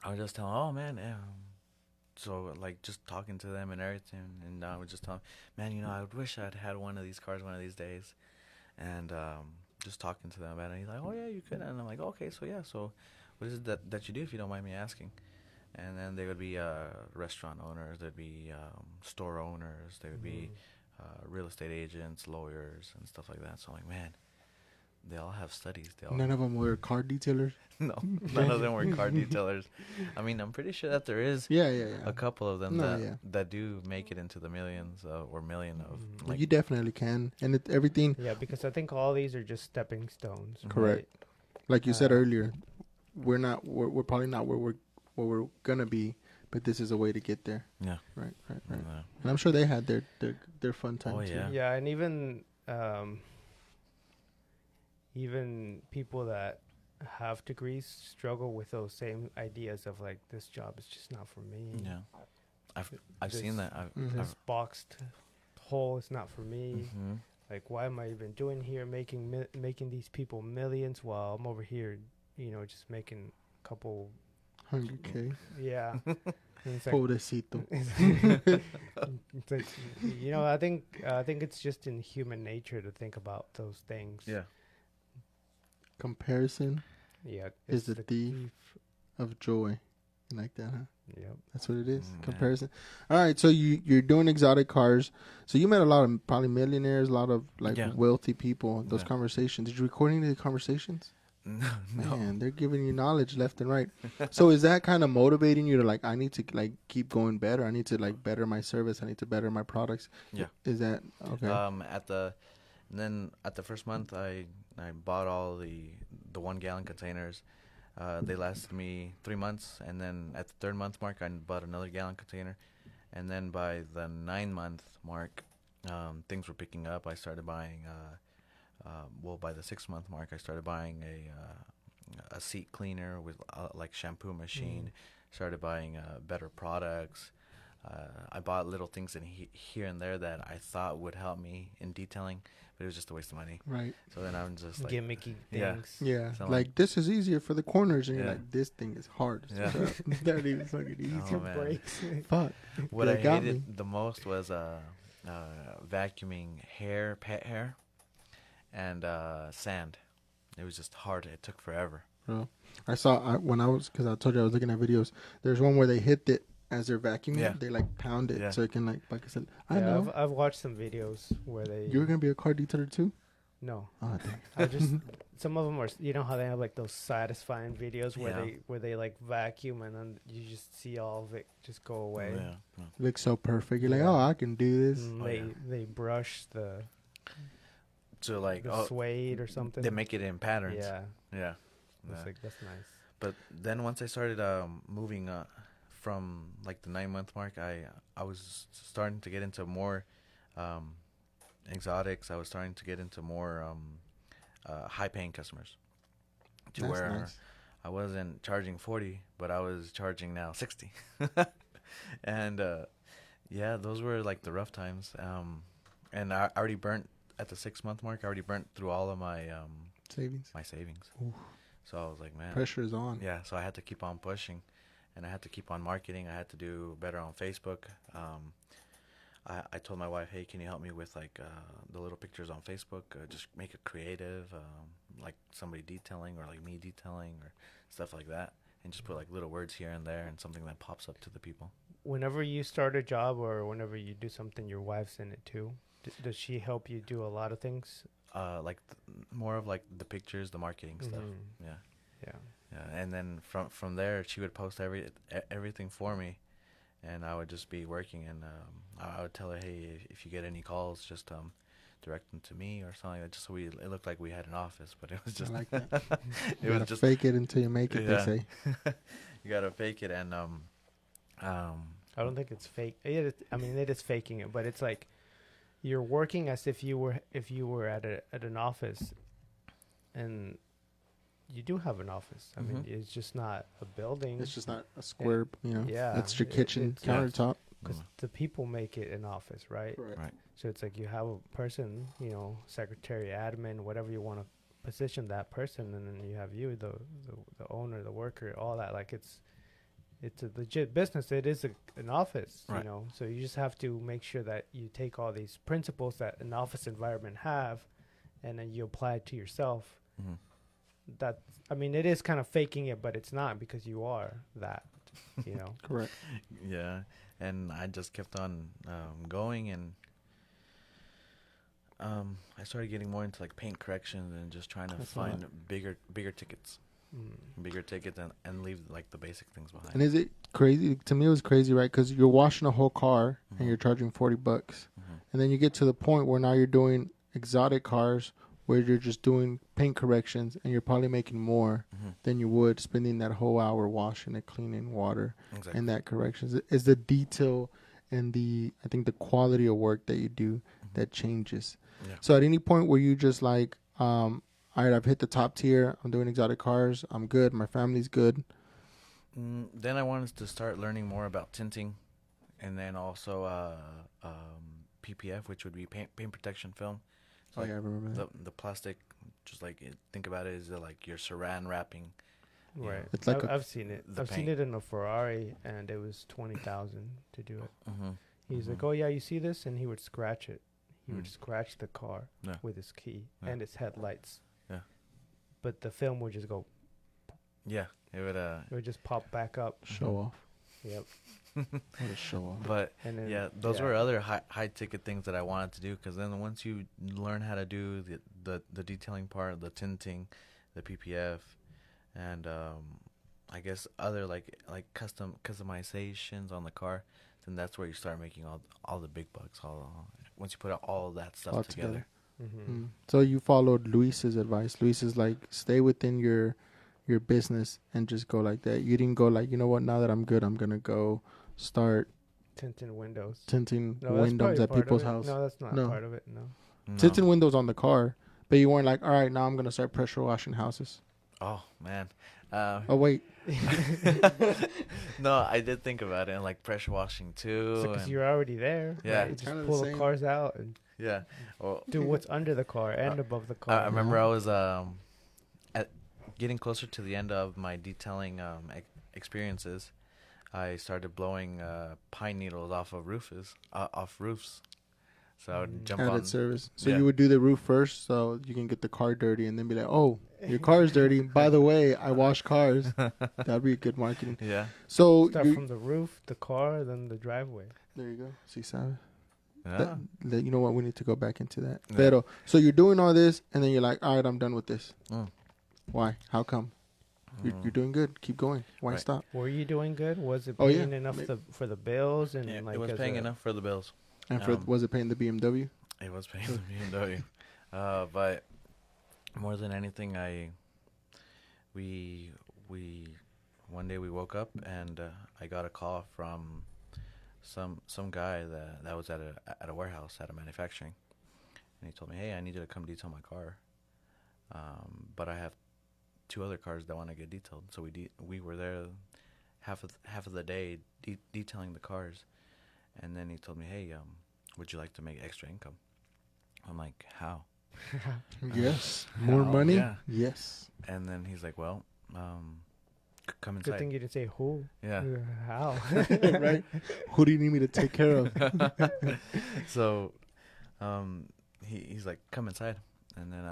was just telling, oh man, so like just talking to them and everything, and I would just tell them, man, I would wish I'd had one of these cars one of these days, and just talking to them about it. And he's like, oh yeah, you could, and I'm like, okay, so yeah, so what is it that you do if you don't mind me asking? And then they would be restaurant owners, there'd be store owners, there would be real estate agents, lawyers, and stuff like that. So I'm like, man, they all have studies. They all None of them were car detailers. no, none of them were car detailers. I mean, I'm pretty sure that there is Yeah. a couple of them No, that do make it into the millions or million of. Like, You definitely can, and everything. Yeah, because I think all these are just stepping stones. Correct. right? Like you said earlier, we're probably not where we're gonna be, but this is a way to get there. yeah. Right. Yeah. And I'm sure they had their fun time Oh, too. yeah. Yeah, and even people that have degrees struggle with those same ideas of like, this job is just not for me. Yeah. I've This- seen that. This boxed hole is not for me. Mhm. Like, why am I even doing here, making these people millions while I'm over here, just making a couple. 100K. Yeah. And it's like, Pobrecito. it's like, I think it's just in human nature to think about those things. Yeah. Comparison Yeah. is it's the thief of joy. You like that, huh? Yep. That's what it is. Mm, Comparison. All right, so you're doing exotic cars. So you met a lot of probably millionaires, a lot of like Yeah. wealthy people. Those Yeah. conversations. Did you record any of the conversations? No. Man, they're giving you knowledge left and right. So is that kind of motivating you to like, I need to like keep going better. I need to like better my service. I need to better my products. Yeah. Is that okay? At the first month, I bought all the 1 gallon containers. They lasted me 3 months, and then at the 3rd month mark, I bought another gallon container, and then by the 9-month mark, things were picking up. I started buying. By the 6-month mark, I started buying a seat cleaner with like shampoo machine. Started buying better products. I bought little things in here and there that I thought would help me in detailing, but it was just a waste of money. Right. So then I'm just like, Gimmicky Yeah. things. Yeah. So like this is easier for the corners, and you're Yeah. like, this thing is hard. Yeah. That even fucking easy. Oh, man. Breaks. Fuck. what That I got hated me. the most was vacuuming pet hair, and sand. It was just hard. It took forever. Bro. I saw because I told you I was looking at videos. There's one where they hit it as they're vacuuming. Yeah. They like pound it Yeah. so it can like I said. I Yeah, know. I've watched some videos where they. You were gonna be a car detailer too. No, Oh, dang. I just some of them are. You know how they have like those satisfying videos where Yeah. they like vacuum and then you just see all of it just go away. Yeah. Yeah. Looks so perfect. You're like, Yeah. oh, I can do this. And Oh, they yeah. they brush the So like, suede or something. they make it in patterns. Yeah, Yeah. it's Yeah. like that's nice. But then once I started moving from like the 9-month mark, I was starting to get into more exotics. I was starting to get into more high paying customers. To That's where nice. I wasn't charging 40, but I was charging now 60. And Yeah, those were like the rough times. And I already burnt at the 6 month mark. I already burnt through all of Savings. my savings. Oof. So I was like, man, Pressure is on. yeah. So I had to keep on pushing, and I had to keep on marketing. I had to do better on Facebook. I told my wife, hey, can you help me with like the little pictures on Facebook? Just make it creative, like somebody detailing or like me detailing or stuff like that, and just put like little words here and there and something that pops up to the people. Whenever you start a job or whenever you do something, your wife's in it too. Does she help you do a lot of things? Like more of like the pictures, the marketing stuff. Mhm. Yeah, Yeah. yeah. And then from there, she would post everything for me, and I would just be working. And I would tell her, hey, if you get any calls, just direct them to me or something. Like that, just so it looked like we had an office, but it was just I like that. it You was gotta just fake it until you make it. Yeah. They say. you gotta fake it. And I don't think it's fake. I mean, it is faking it, but it's like you're working as if you were at an office, and you do have an office. I mean, Mhm. it's just not a building. It's just not a square. You know. Yeah, That's your it- kitchen it's- Yeah. countertop. because the people make it an office, right? Right. So it's like you have a person, secretary, admin, whatever you want to position that person, and then you have you, the owner, the worker, all that. Like it's a legit business. It is an office, Right. So you just have to make sure that you take all these principles that an office environment have, and then you apply it to yourself. Mhm. That I mean, it is kind of faking it, but it's not because you are that, you know. Correct. Yeah, and I just kept on going, and I started getting more into like paint correction and just trying to That's find bigger tickets, Mm. bigger tickets, and leave like the basic things behind. And is it crazy? To me, it was crazy, right? Because you're washing a whole car Mhm. and you're charging $40, Mhm. and then you get to the point where now you're doing exotic cars where you're just doing paint corrections, and you're probably making more Mhm. than you would spending that whole hour washing it, cleaning water, Exactly. and that corrections. Is the detail and I think the quality of work that you do Mhm. that changes. Yeah. So at any point where you just like, all right, I've hit the top tier. I'm doing exotic cars. I'm good. My family's good. Then I wanted to start learning more about tinting, and then also PPF, which would be paint protection film. It's Oh like yeah, I remember that. the plastic, just like think about it, is like your saran wrapping. Yeah. Right. It's like I've seen it. the I've seen paint. it in a Ferrari, and it was 20,000 to do it. Mm-hmm. He's like, Mhm. "Oh yeah, you see this?" And he would scratch it. He would Mm. scratch the car Yeah. with his key Yeah. and its headlights. Yeah. But the film would just go. Yeah, it would. It would just pop back up. Show off. Yep. What a show off. But And then yeah, those were other high ticket things that I wanted to do, because then once you learn how to do the detailing part, the tinting, the PPF, and I guess other like customizations on the car, then that's where you start making all the big bucks. Once you put all of that stuff All together. Mm-hmm. So you followed Luis's advice. Luis is like, stay within your business and just go like that. You didn't go like, you know what? Now that I'm good, I'm gonna go start Tinting windows. tinting No, that's windows probably at part of people's it. house. No, that's not No. part of it. No. No. Tinting windows on the car, but you weren't like, all right, now I'm gonna start pressure washing houses. Oh man. Oh wait, No, I did think about it, and like pressure washing too. Because and- you're already there. Yeah. Right? It's Just kinda the pull the same. cars out and yeah. Well, do what's under the car and above the car. I remember I was at getting closer to the end of my detailing experiences. I started blowing pine needles off of roofs. So I would jump added on. service. So Yeah. you would do the roof first, so you can get the car dirty, and then be like, oh, your car's dirty. By the way, I wash cars. That'd be good marketing. Yeah. So Start you from the roof, the car, then the driveway. there you go. See, Sabe? Yeah. You know what? We need to go back into that. Yeah. Pero, so you're doing all this, and then you're like, all right, I'm done with this. Mm. Why? How come? You're doing good. Keep going. Why Right. stop? Were you doing good? Was it Oh, yeah. paying enough for the bills and Yeah, like it was as paying a- enough for the bills. And for was it paying the BMW? It was paying the BMW. But more than anything, we one day we woke up and I got a call from some guy that was at a warehouse at a manufacturing, and he told me, hey, I need you to come detail my car, but I have 2 other cars that want to get detailed. So we were there half of the day detailing the cars, And then he told me, hey, would you like to make extra income? I'm like, how? Yes. More money? Yeah. Yes. And then he's like, well, come Good inside. thing you didn't say who. Yeah. How? Right? Who do you need me to take care of? So he's like, come inside. And then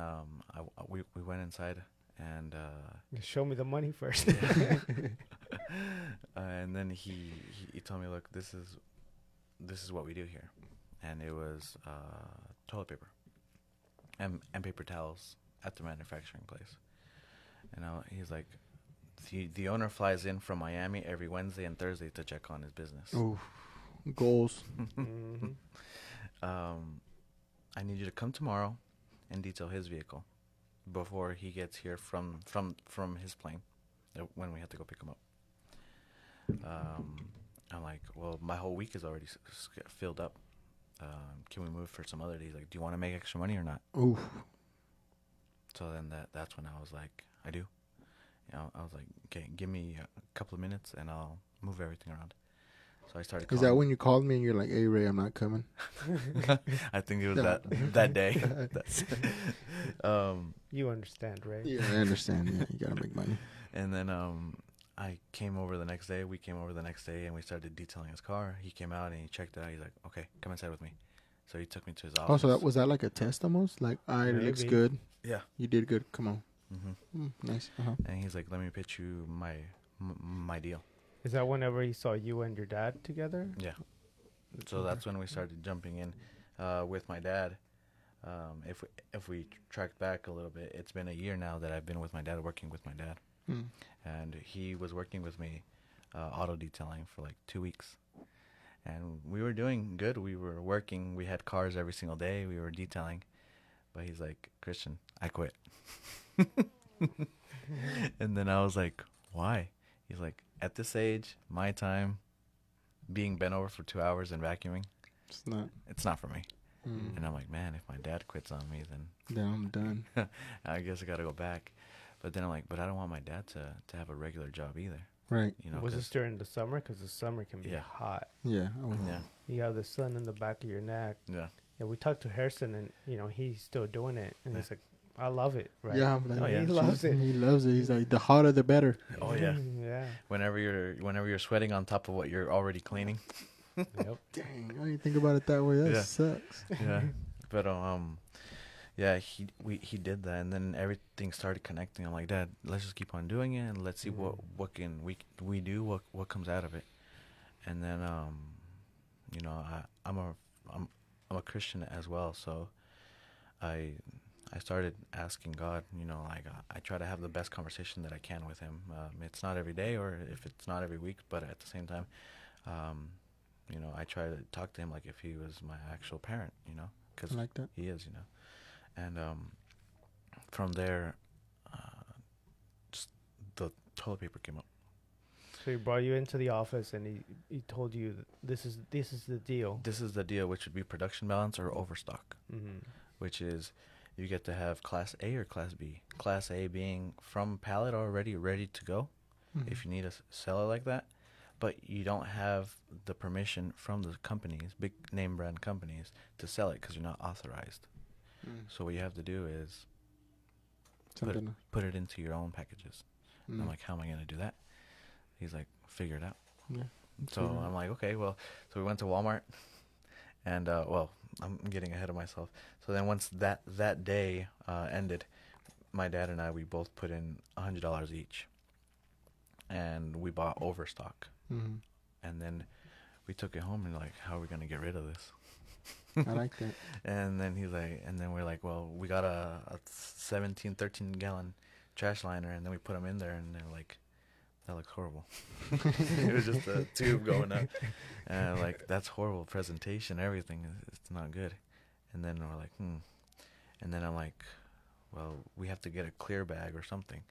we went inside, and Show me the money first. and then he told me, look, this is what we do here. And it was toilet paper and paper towels at the manufacturing place. And he's like, the owner flies in from Miami every Wednesday and Thursday to check on his business. Oh, goals. Mhm. I need you to come tomorrow and detail his vehicle before he gets here from his plane when we have to go pick him up. I'm like, well, my whole week is already filled up. Can we move for some other days? Like, do you want to make extra money or not? Oof. So then that's when I was like, I do. I was like, okay, give me a couple of minutes and I'll move everything around. So I started Is calling. that when you called me and you're like, hey, Ray, I'm not coming? I think it was No. that day. You understand, right? Yeah, I understand. Yeah, you got to make money. And then I came over the next day. We came over the next day and we started detailing his car. He came out and he checked it out. He's like, okay, come inside with me. So he took me to his office. Oh, so was that like a test almost? Like, all right, it looks Maybe. good. Yeah. You did good. Come on. Mm-hmm. Nice. Uh-huh. And he's like, let me pitch you my deal. Is that whenever he saw you and your dad together? Yeah. So that's when we started jumping in with my dad. If we track back a little bit, it's been a year now that I've been with my dad, working with my dad. Mm. And he was working with me auto detailing for like 2 weeks. And we were doing good. We were working. We had cars every single day. We were detailing. But he's like, Christian, I quit. And then I was like, why? He's like, at this age, my time, being bent over for 2 hours and vacuuming, it's not for me. Mm. And I'm like, man, if my dad quits on me, then Then I'm done. I guess I got to go back. But then I'm like, but I don't want my dad to have a regular job either. Right. You know, Was this 'cause- during the summer? Because the summer can be Yeah. hot. Yeah. Oh. yeah, You have the sun in the back of your neck. yeah. Yeah, we talked to Harrison, and he's still doing it, and Yeah. he's like, "I love it." Right? Yeah. I'm like, Oh, yeah. He loves it. He loves it. He's like, the hotter, the better. Oh yeah. Yeah. Whenever you're sweating on top of what you're already cleaning. Yep. Dang. I didn't think about it that way. That Yeah. sucks. Yeah. But yeah, he did that, and then everything started connecting. I'm like, Dad, let's just keep on doing it, and let's see what can we do, what comes out of it. And then I'm a Christian as well, so I started asking God. Like I try to have the best conversation that I can with Him. It's not every day, or if it's not every week, but at the same time, I try to talk to Him like if He was my actual parent. Because I like that. He is. And from there, just the toilet paper came up. So he brought you into the office, and he told you that this is the deal. This is the deal, which would be production balance or overstock, Mm-hmm. which is you get to have Class A or Class B. Class A being from pallet already ready to go, Mhm. if you need to sell it like that, but you don't have the permission from the companies, big name brand companies, to sell it because you're not authorized. Mm. So what you have to do is Something. put it into your own packages. Mm. I'm like, how am I going to do that? He's like, figure it out. Yeah. So I'm like, okay, well, so we went to Walmart, and I'm getting ahead of myself. So then once that day ended, my dad and we both put in $100 each, and we bought overstock, Mhm. and then we took it home and like, how are we gonna get rid of this? I like that. And then he's like, and then we're like, well, we got a 13 gallon trash liner, and then we put them in there, and they're like, that looks horrible. It was just a tube going up, and like, that's horrible presentation, everything. It's not good. And then we're like, and then I'm like, well, we have to get a clear bag or something.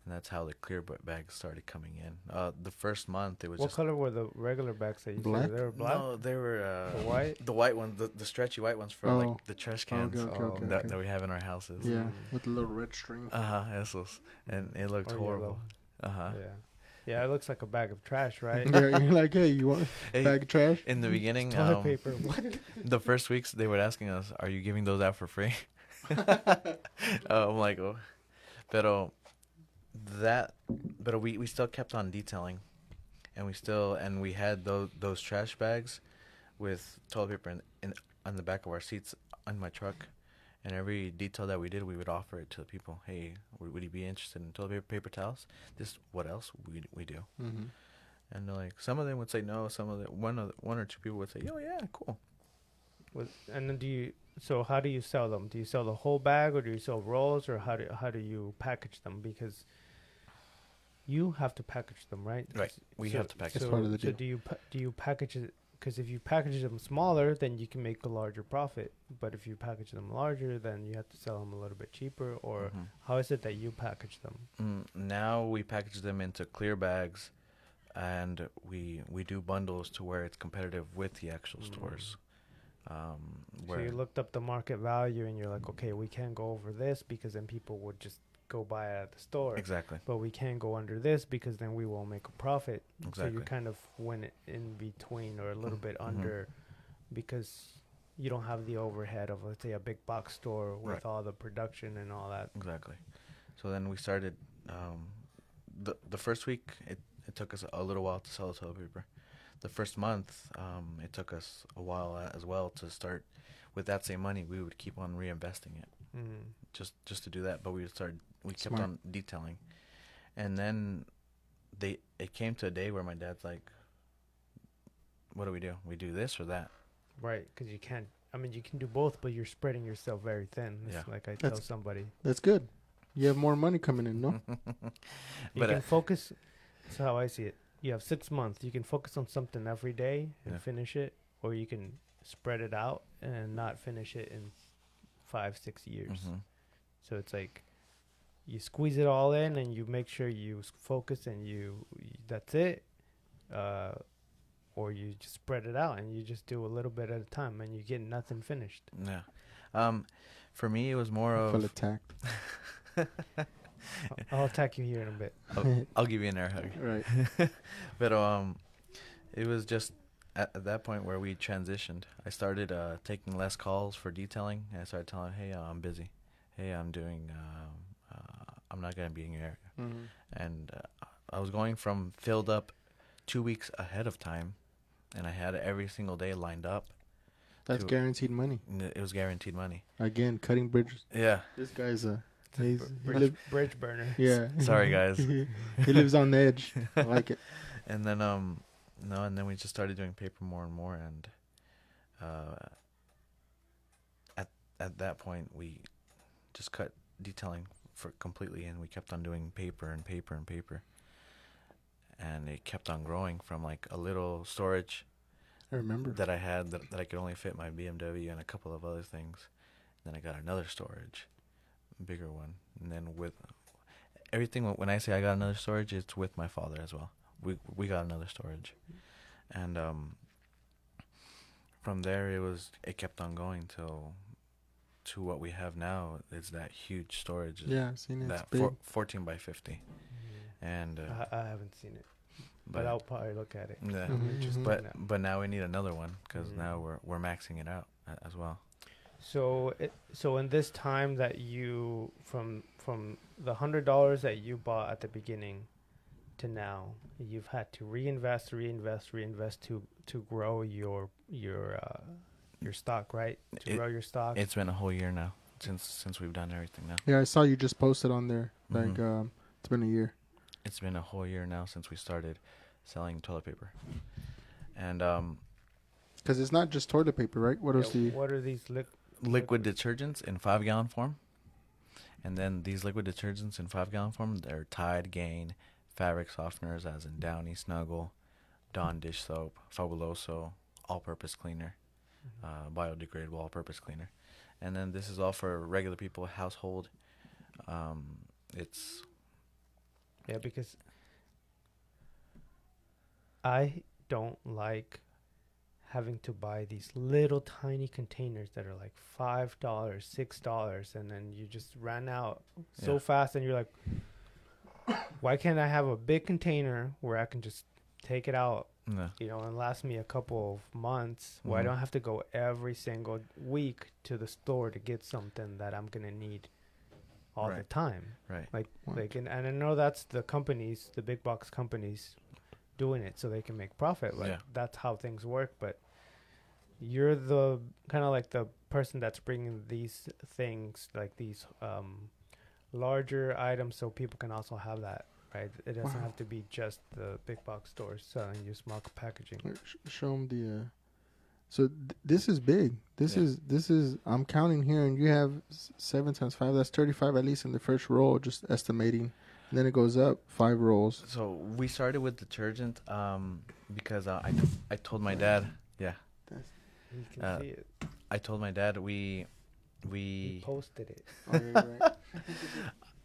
And that's how the clear bags started coming in. The first month it was What just color were the regular bags that you Black? said? They were black. no, they were The white? the white ones, the stretchy white ones for Oh. like the trash cans Okay, that we have in our houses. Yeah, Mm. with the little red string. Esos, and it looked Or horrible. yellow. Uh huh. Yeah. Yeah, it looks like a bag of trash, right? Yeah, you're like, hey, you want Hey, bag of trash? in the beginning, Toilet paper. What? the first weeks they were asking us, "Are you giving those out for free?" I'm like, oh, pero we still kept on detailing, and we had those trash bags with toilet paper in on the back of our seats on my truck, and every detail that we did, we would offer it to the people. Hey, would you be interested in toilet paper towels? This what else we do. Mm-hmm. And they're like, some of them would say no. Some of the one or two people would say, "Oh yeah, cool." And then so how do you sell them? Do you sell the whole bag, or do you sell rolls, or how do you package them? Because you have to package them, right? Right. We have to package It's part of the So deal. do you package it? Because if you package them smaller, then you can make a larger profit. But if you package them larger, then you have to sell them a little bit cheaper. Or Mhm. how is it that you package them? Now we package them into clear bags, and we do bundles to where it's competitive with the actual stores. So you looked up the market value, and you're like, okay, we can't go over this because then people would just go buy it at the store. Exactly. But we can't go under this because then we won't make a profit. So Exactly. you kind of went in between or a little bit Mhm. under because you don't have the overhead of, let's say, a big box store with Right. all the production and all that. Exactly. So then we started. The first week it took us a little while to sell the toilet paper. The first month it took us a while as well to start. With that same money, we would keep on reinvesting it just to do that. But we kept Smart. on detailing, and then it came to a day where my dad's like, "What do? We do this or that?" Right, because you can't. I mean, you can do both, but you're spreading yourself very thin. It's Yeah. like I tell That's- somebody. That's good. You have more money coming in, no? You But can focus. That's how I see it. You have 6 months. You can focus on something every day and Yeah. finish it, or you can spread it out and not finish it in 5-6 years. Mhm. So it's like you squeeze it all in and you make sure you focus and that's it. Or you just spread it out and you just do a little bit at a time and you get nothing finished. Yeah. For me, it was more Full of. of tact. I'll attack you here in a bit. I'll give you an air hug. Right. But it was just at that point where we transitioned. I started taking less calls for detailing. And I started telling, "Hey, I'm busy. Hey, I'm doing. I'm not gonna be in your area." Mm-hmm. And I was going from filled up 2 weeks ahead of time, and I had every single day lined up. That's to- guaranteed money. It was guaranteed money. Again, cutting bridges. Yeah. This guy's he Bridge burner. yeah. Sorry, guys. he lives on the edge. I like it. And then and then we just started doing paper more and more, and at that point we just cut detailing for completely, and we kept on doing paper and paper and paper, and it kept on growing from like a little storage I remember. that I had that I could only fit my BMW and a couple of other things. Then I got another storage, bigger one, and then with everything. When I say I got another storage, it's with my father as well. We got another storage, and from there it kept on going to what we have now. It's that huge storage. Yeah, I've seen it. It's That big. 14 by 50, and I haven't seen it, but but I'll probably look at it. yeah. Mhm, Interesting. mhm. But now we need another one because Mhm. now we're maxing it out as well. So in this time that you from the $100 that you bought at the beginning to now, you've had to reinvest to grow your stock, right? To It- grow your stock. It's been a whole year now since we've done everything now. Yeah, I saw you just posted on there. Like, Mhm. it's been a year. It's been a whole year now since we started selling toilet paper, and Because it's not just toilet paper, right? What else do you? What are these liquid detergents in 5-gallon form, and then these liquid detergents in 5-gallon form, they're Tide, Gain, fabric softeners as in Downy, Snuggle, Dawn dish soap, Fabuloso, all-purpose cleaner, biodegradable all-purpose cleaner, and then this is all for regular people, household. It's Yeah, because I don't like having to buy these little tiny containers that are like $5, $6, and then you just ran out so Yeah. fast, and you're like, why can't I have a big container where I can just take it out, Yeah. and last me a couple of months? Why Mhm. don't I have to go every single week to the store to get something that I'm gonna need all the Right. time? Right. And I know that's the companies, the big box companies, doing it so they can make profit. Like Yeah. that's how things work. But you're the kind of like the person that's bringing these things, like these larger items, so people can also have that. Right? It doesn't Wow. have to be just the big box stores selling you small packaging. Show them the. So this is big. This Yeah. is. I'm counting here, and you have 7 times 5. That's 35 at least in the first roll. Just estimating, and then it goes up 5 rolls. So we started with detergent because I told my dad. Yeah. You can see it. I told my dad we He posted it. Oh, yeah, you're right.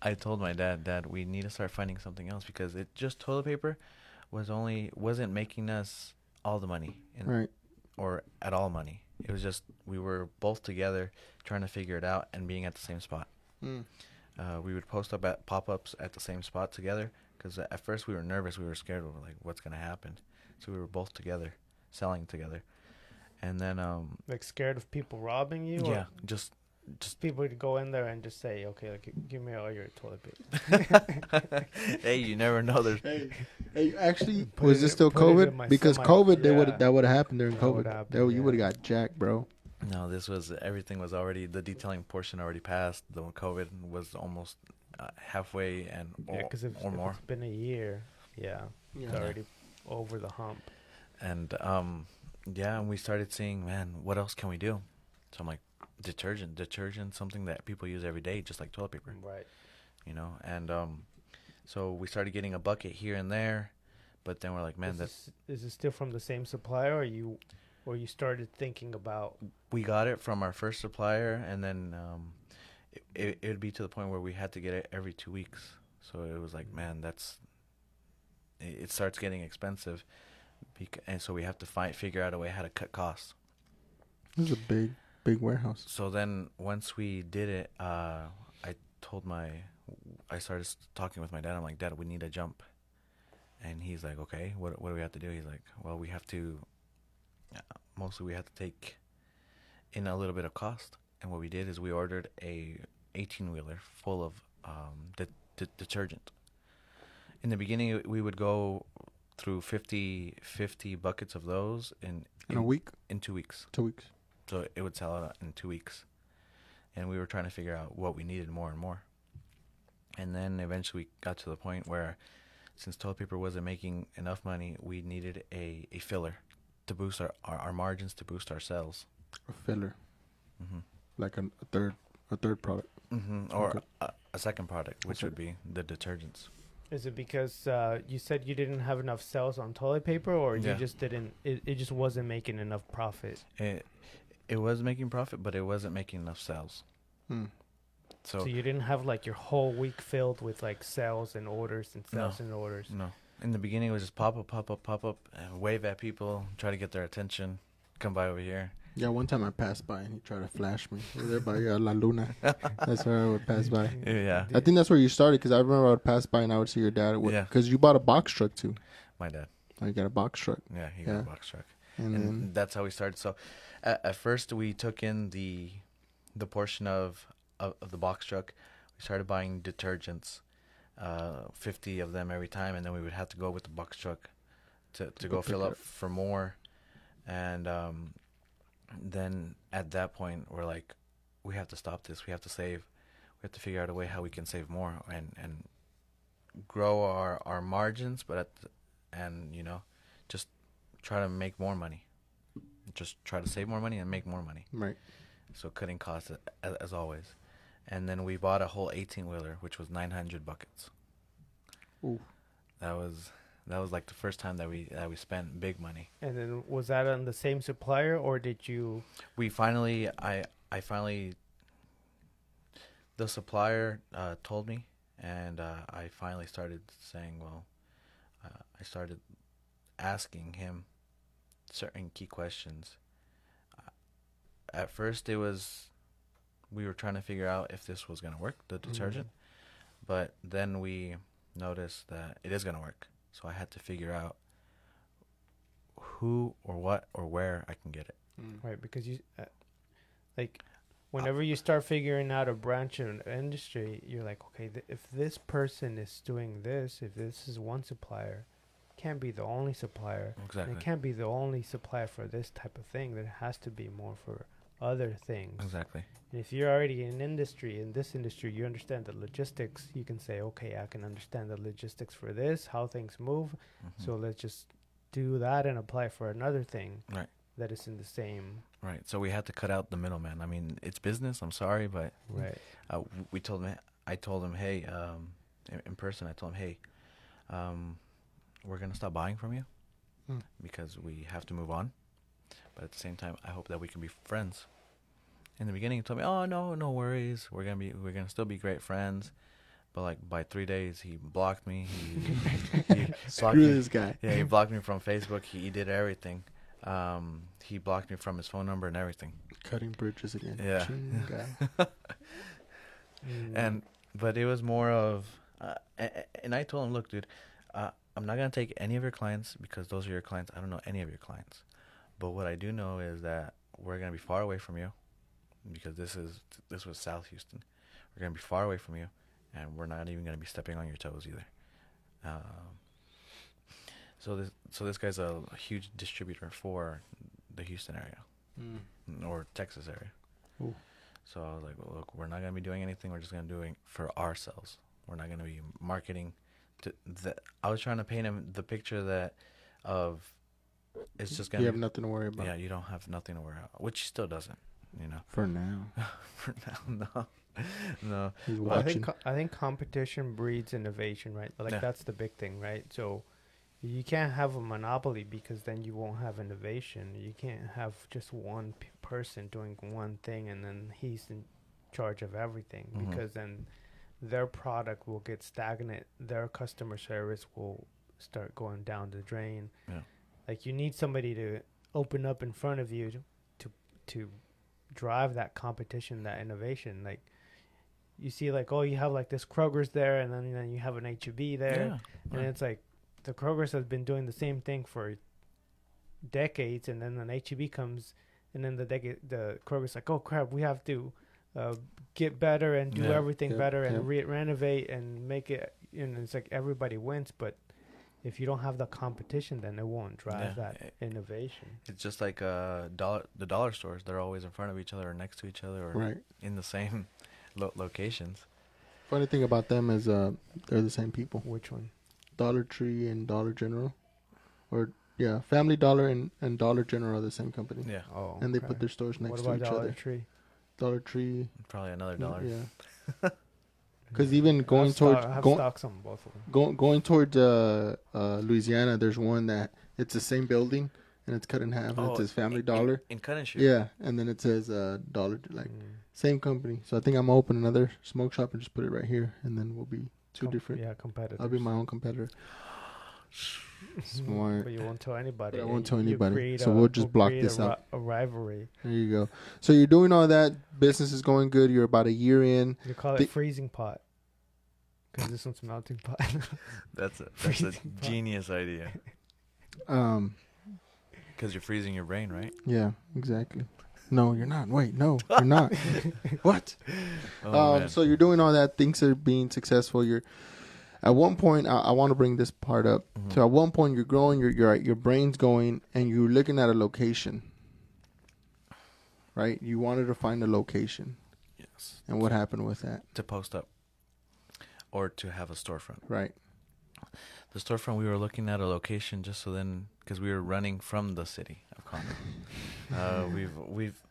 I told my dad we need to start finding something else because it just toilet paper wasn't making us all the money Right. or at all money. It was just we were both together trying to figure it out and being at the same spot. Mm. We would post up at pop-ups at the same spot together because at first we were nervous, we were scared, we were like, what's gonna happen? So we were both together, selling together, and then Like scared of people robbing you? yeah, Or just people to go in there and just say, okay, like, give me all your toilet paper. hey, you never know. There's Hey, actually, Put was it- this still put it in COVID? my Because semi- COVID, yeah. that would have happened during That would COVID. happen, You yeah. would have got jacked, bro. No, this was everything was already the detailing portion already passed. The COVID was almost halfway and Yeah, because if more. it's been a year, yeah, it's Yeah. already over the hump. And yeah, and we started seeing, man, what else can we do? So I'm like, detergent, something that people use every day, just like toilet paper, Right. And so we started getting a bucket here and there, but then we're like, man, Is it still from the same supplier, or you started thinking about? we got it from our first supplier, and then it would be to the point where we had to get it every 2 weeks. So it was like, man, it starts getting expensive, and so we have to figure out a way how to cut costs. This is a big warehouse. So then once we did it, I started talking with my dad. I'm like, Dad, we need a jump. And he's like, okay, what do we have to do? He's like, well, we have to take in a little bit of cost. And what we did is we ordered a 18-wheeler full of detergent. In the beginning, we would go through 50 buckets of those in a week? In 2 weeks. 2 weeks. So it would sell out in 2 weeks. And we were trying to figure out what we needed more and more. And then eventually we got to the point where, since toilet paper wasn't making enough money, we needed a filler to boost our margins, to boost our sales. A filler. Mm-hmm. Like a third product. Mm-hmm. Or Okay. a second product, which Okay. would be the detergents. Is it because you said you didn't have enough sales on toilet paper, or you Yeah. just didn't? It just wasn't making enough profit. It was making profit, but it wasn't making enough sales. Hmm. So you didn't have like your whole week filled with like sales and orders and sales and orders. No. In the beginning, it was just pop up, and wave at people, try to get their attention. Come by over here. Yeah, one time I passed by and he tried to flash me. We were there by La Luna. That's where I would pass by. Yeah. I think that's where you started because I remember I would pass by and I would see your dad. Yeah. Because you bought a box truck too. My dad. I got a box truck. Yeah, he got Yeah. a box truck. And And then, that's how we started. So at first we took in the portion of the box truck. We started buying detergents, 50 of them every time, and then we would have to go with the box truck to go go fill pick up it up. for more. And then at that point we're like, we have to stop this. We have to save. We have to figure out a way how we can save more and grow our margins, but just try to make more money. Just try to save more money and make more money. right. So cutting costs as always. And then we bought a whole 18-wheeler, which was 900 buckets. Ooh. That was like the first time that we spent big money. And then was that on the same supplier, or did you? We finally, the supplier told me, and I finally started saying, well, I started asking him certain key questions. At first, we were trying to figure out if this was going to work, the detergent. But then we noticed that it is gonna work. So I had to figure out who or what or where I can get it. Right, because you like whenever you start figuring out a branch of an industry, you're like, okay, if this person is doing this, if this is one supplier, can't be the only supplier. Exactly. And it can't be the only supplier for this type of thing. There has to be more for other things. Exactly. And if you're already in this industry, you understand the logistics. You can say, okay, I can understand the logistics for this, how things move. Mhm. So let's just do that and apply for another thing Right. that is in the same. Right. So we had to cut out the middleman. I mean, it's business. I'm sorry, but Right. we told him. I told him, hey, in person, I told him, hey, we're gonna stop buying from you because we have to move on. But at the same time, I hope that we can be friends. In the beginning, he told me, "Oh no worries. We're gonna still be great friends." But like by 3 days, he blocked me. He blocked Screw me. this guy. Yeah, he blocked me from Facebook. He did everything. He blocked me from his phone number and everything. Cutting bridges again. Yeah. Ching guy. But it was more of, and I told him, look, dude, I'm not gonna take any of your clients because those are your clients. I don't know any of your clients, but what I do know is that we're gonna be far away from you, because this was South Houston. We're gonna be far away from you, and we're not even gonna be stepping on your toes either. So this guy's a huge distributor for the Houston area or Texas area. Ooh. So I was like, well, look, we're not gonna be doing anything. We're just gonna do it for ourselves. We're not gonna be marketing. I was trying to paint him the picture that of it's just gonna. You have nothing to worry about. Yeah, you don't have nothing to worry about, which he still doesn't. You know. For now. For now, no. He's Well, watching. I think competition breeds innovation, right? Like Yeah. that's the big thing, right? So you can't have a monopoly because then you won't have innovation. You can't have just one person doing one thing and then he's in charge of everything, because then their product will get stagnant. Their customer service will start going down the drain. Yeah. Like you need somebody to open up in front of you to drive that competition, that innovation. Like you see, like, oh, you have like this Kroger's there, and then you have an H-E-B there, and it's like the Kroger's has been doing the same thing for decades, and then an H-E-B comes, and then the Kroger's like, oh crap, we have to get better and do everything better and renovate and make it. And it's like everybody wins, but if you don't have the competition, then it won't drive that innovation. It's just like the dollar stores. They're always in front of each other or next to each other or in the same locations. Funny thing about them is they're the same people. Which one? Dollar Tree and Dollar General. Or, yeah, Family Dollar and Dollar General are the same company. Yeah. Oh, And they put their stores next to what each about Dollar other. Tree? Dollar Tree. Probably another dollar. Yeah. Because even going towards I have stocks on both of them. Going towards Louisiana, there's one that it's the same building and it's cut in half. And it says Family Dollar. In Cut and Shoot. Yeah, and then it says Dollar, like same company. So I think I'm gonna open another smoke shop and just put it right here, and then we'll be two different. Yeah, competitors. I'll be my own competitor. Smart. But you won't tell anybody. But I won't tell You anybody. create So we'll just block create this out. A rivalry. There you go. So you're doing all that. Business is going good. You're about a year in. You call it freezing pot. Because this one's melting pot. That's a Freezing pot. genius idea. Because you're freezing your brain, right? Yeah, exactly. No, you're not. Wait, no, you're not. What? Man. So you're doing all that. Things are being successful. You're at one point. I want to bring this part up. So at one point, you're growing. Your brain's going, and you're looking at a location. Right? You wanted to find a location. Yes. And what happened with that? To post up. Or to have a storefront. Right. The storefront, we were looking at a location just so then, because we were running from the city of Conroe.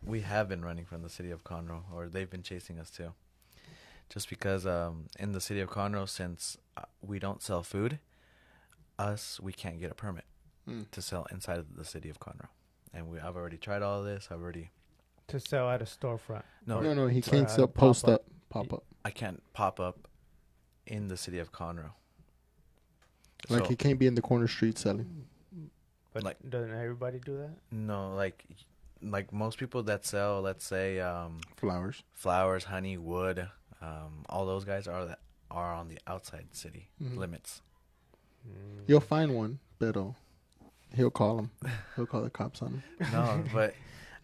We have been running from the city of Conroe, or they've been chasing us too. Just because in the city of Conroe, since we don't sell food, we can't get a permit to sell inside of the city of Conroe. And I've already tried all of this. To sell at a storefront. No. He can't sell pop up. I can't pop up in the city of Conroe. Like he can't be in the corner street selling. But doesn't everybody do that? No, like most people that sell, let's say, Flowers, honey, wood, all those guys are on the outside city Mhm. limits. You'll find one, but he'll call him. He'll call the cops on him. No, but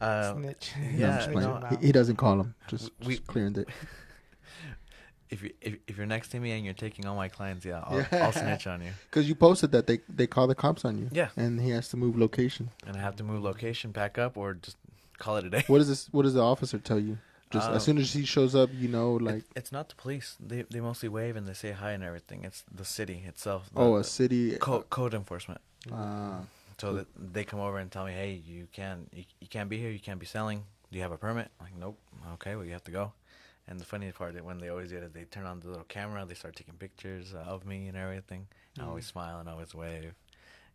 Snitch. No, I'm yeah, just playing. no, He doesn't call him. Just We- clearing it. if you're next to me and you're taking all my clients, yeah, Yeah. I'll snitch on you. Because you posted that they call the cops on you. Yeah. And he has to move location. And I have to move location, pack up, or just call it a day. What is this? What does the officer tell you? Just as soon as he shows up, you know, like It's not the police. They mostly wave and they say hi and everything. It's the city itself. a city. Code enforcement. Ah, So that they come over and tell me, hey, you can't be here. You can't be selling. Do you have a permit? I'm like, nope. Okay, well, you have to go. And the funny part is when they always did it, they turn on the little camera. They start taking pictures of me and everything. I always smile and always wave,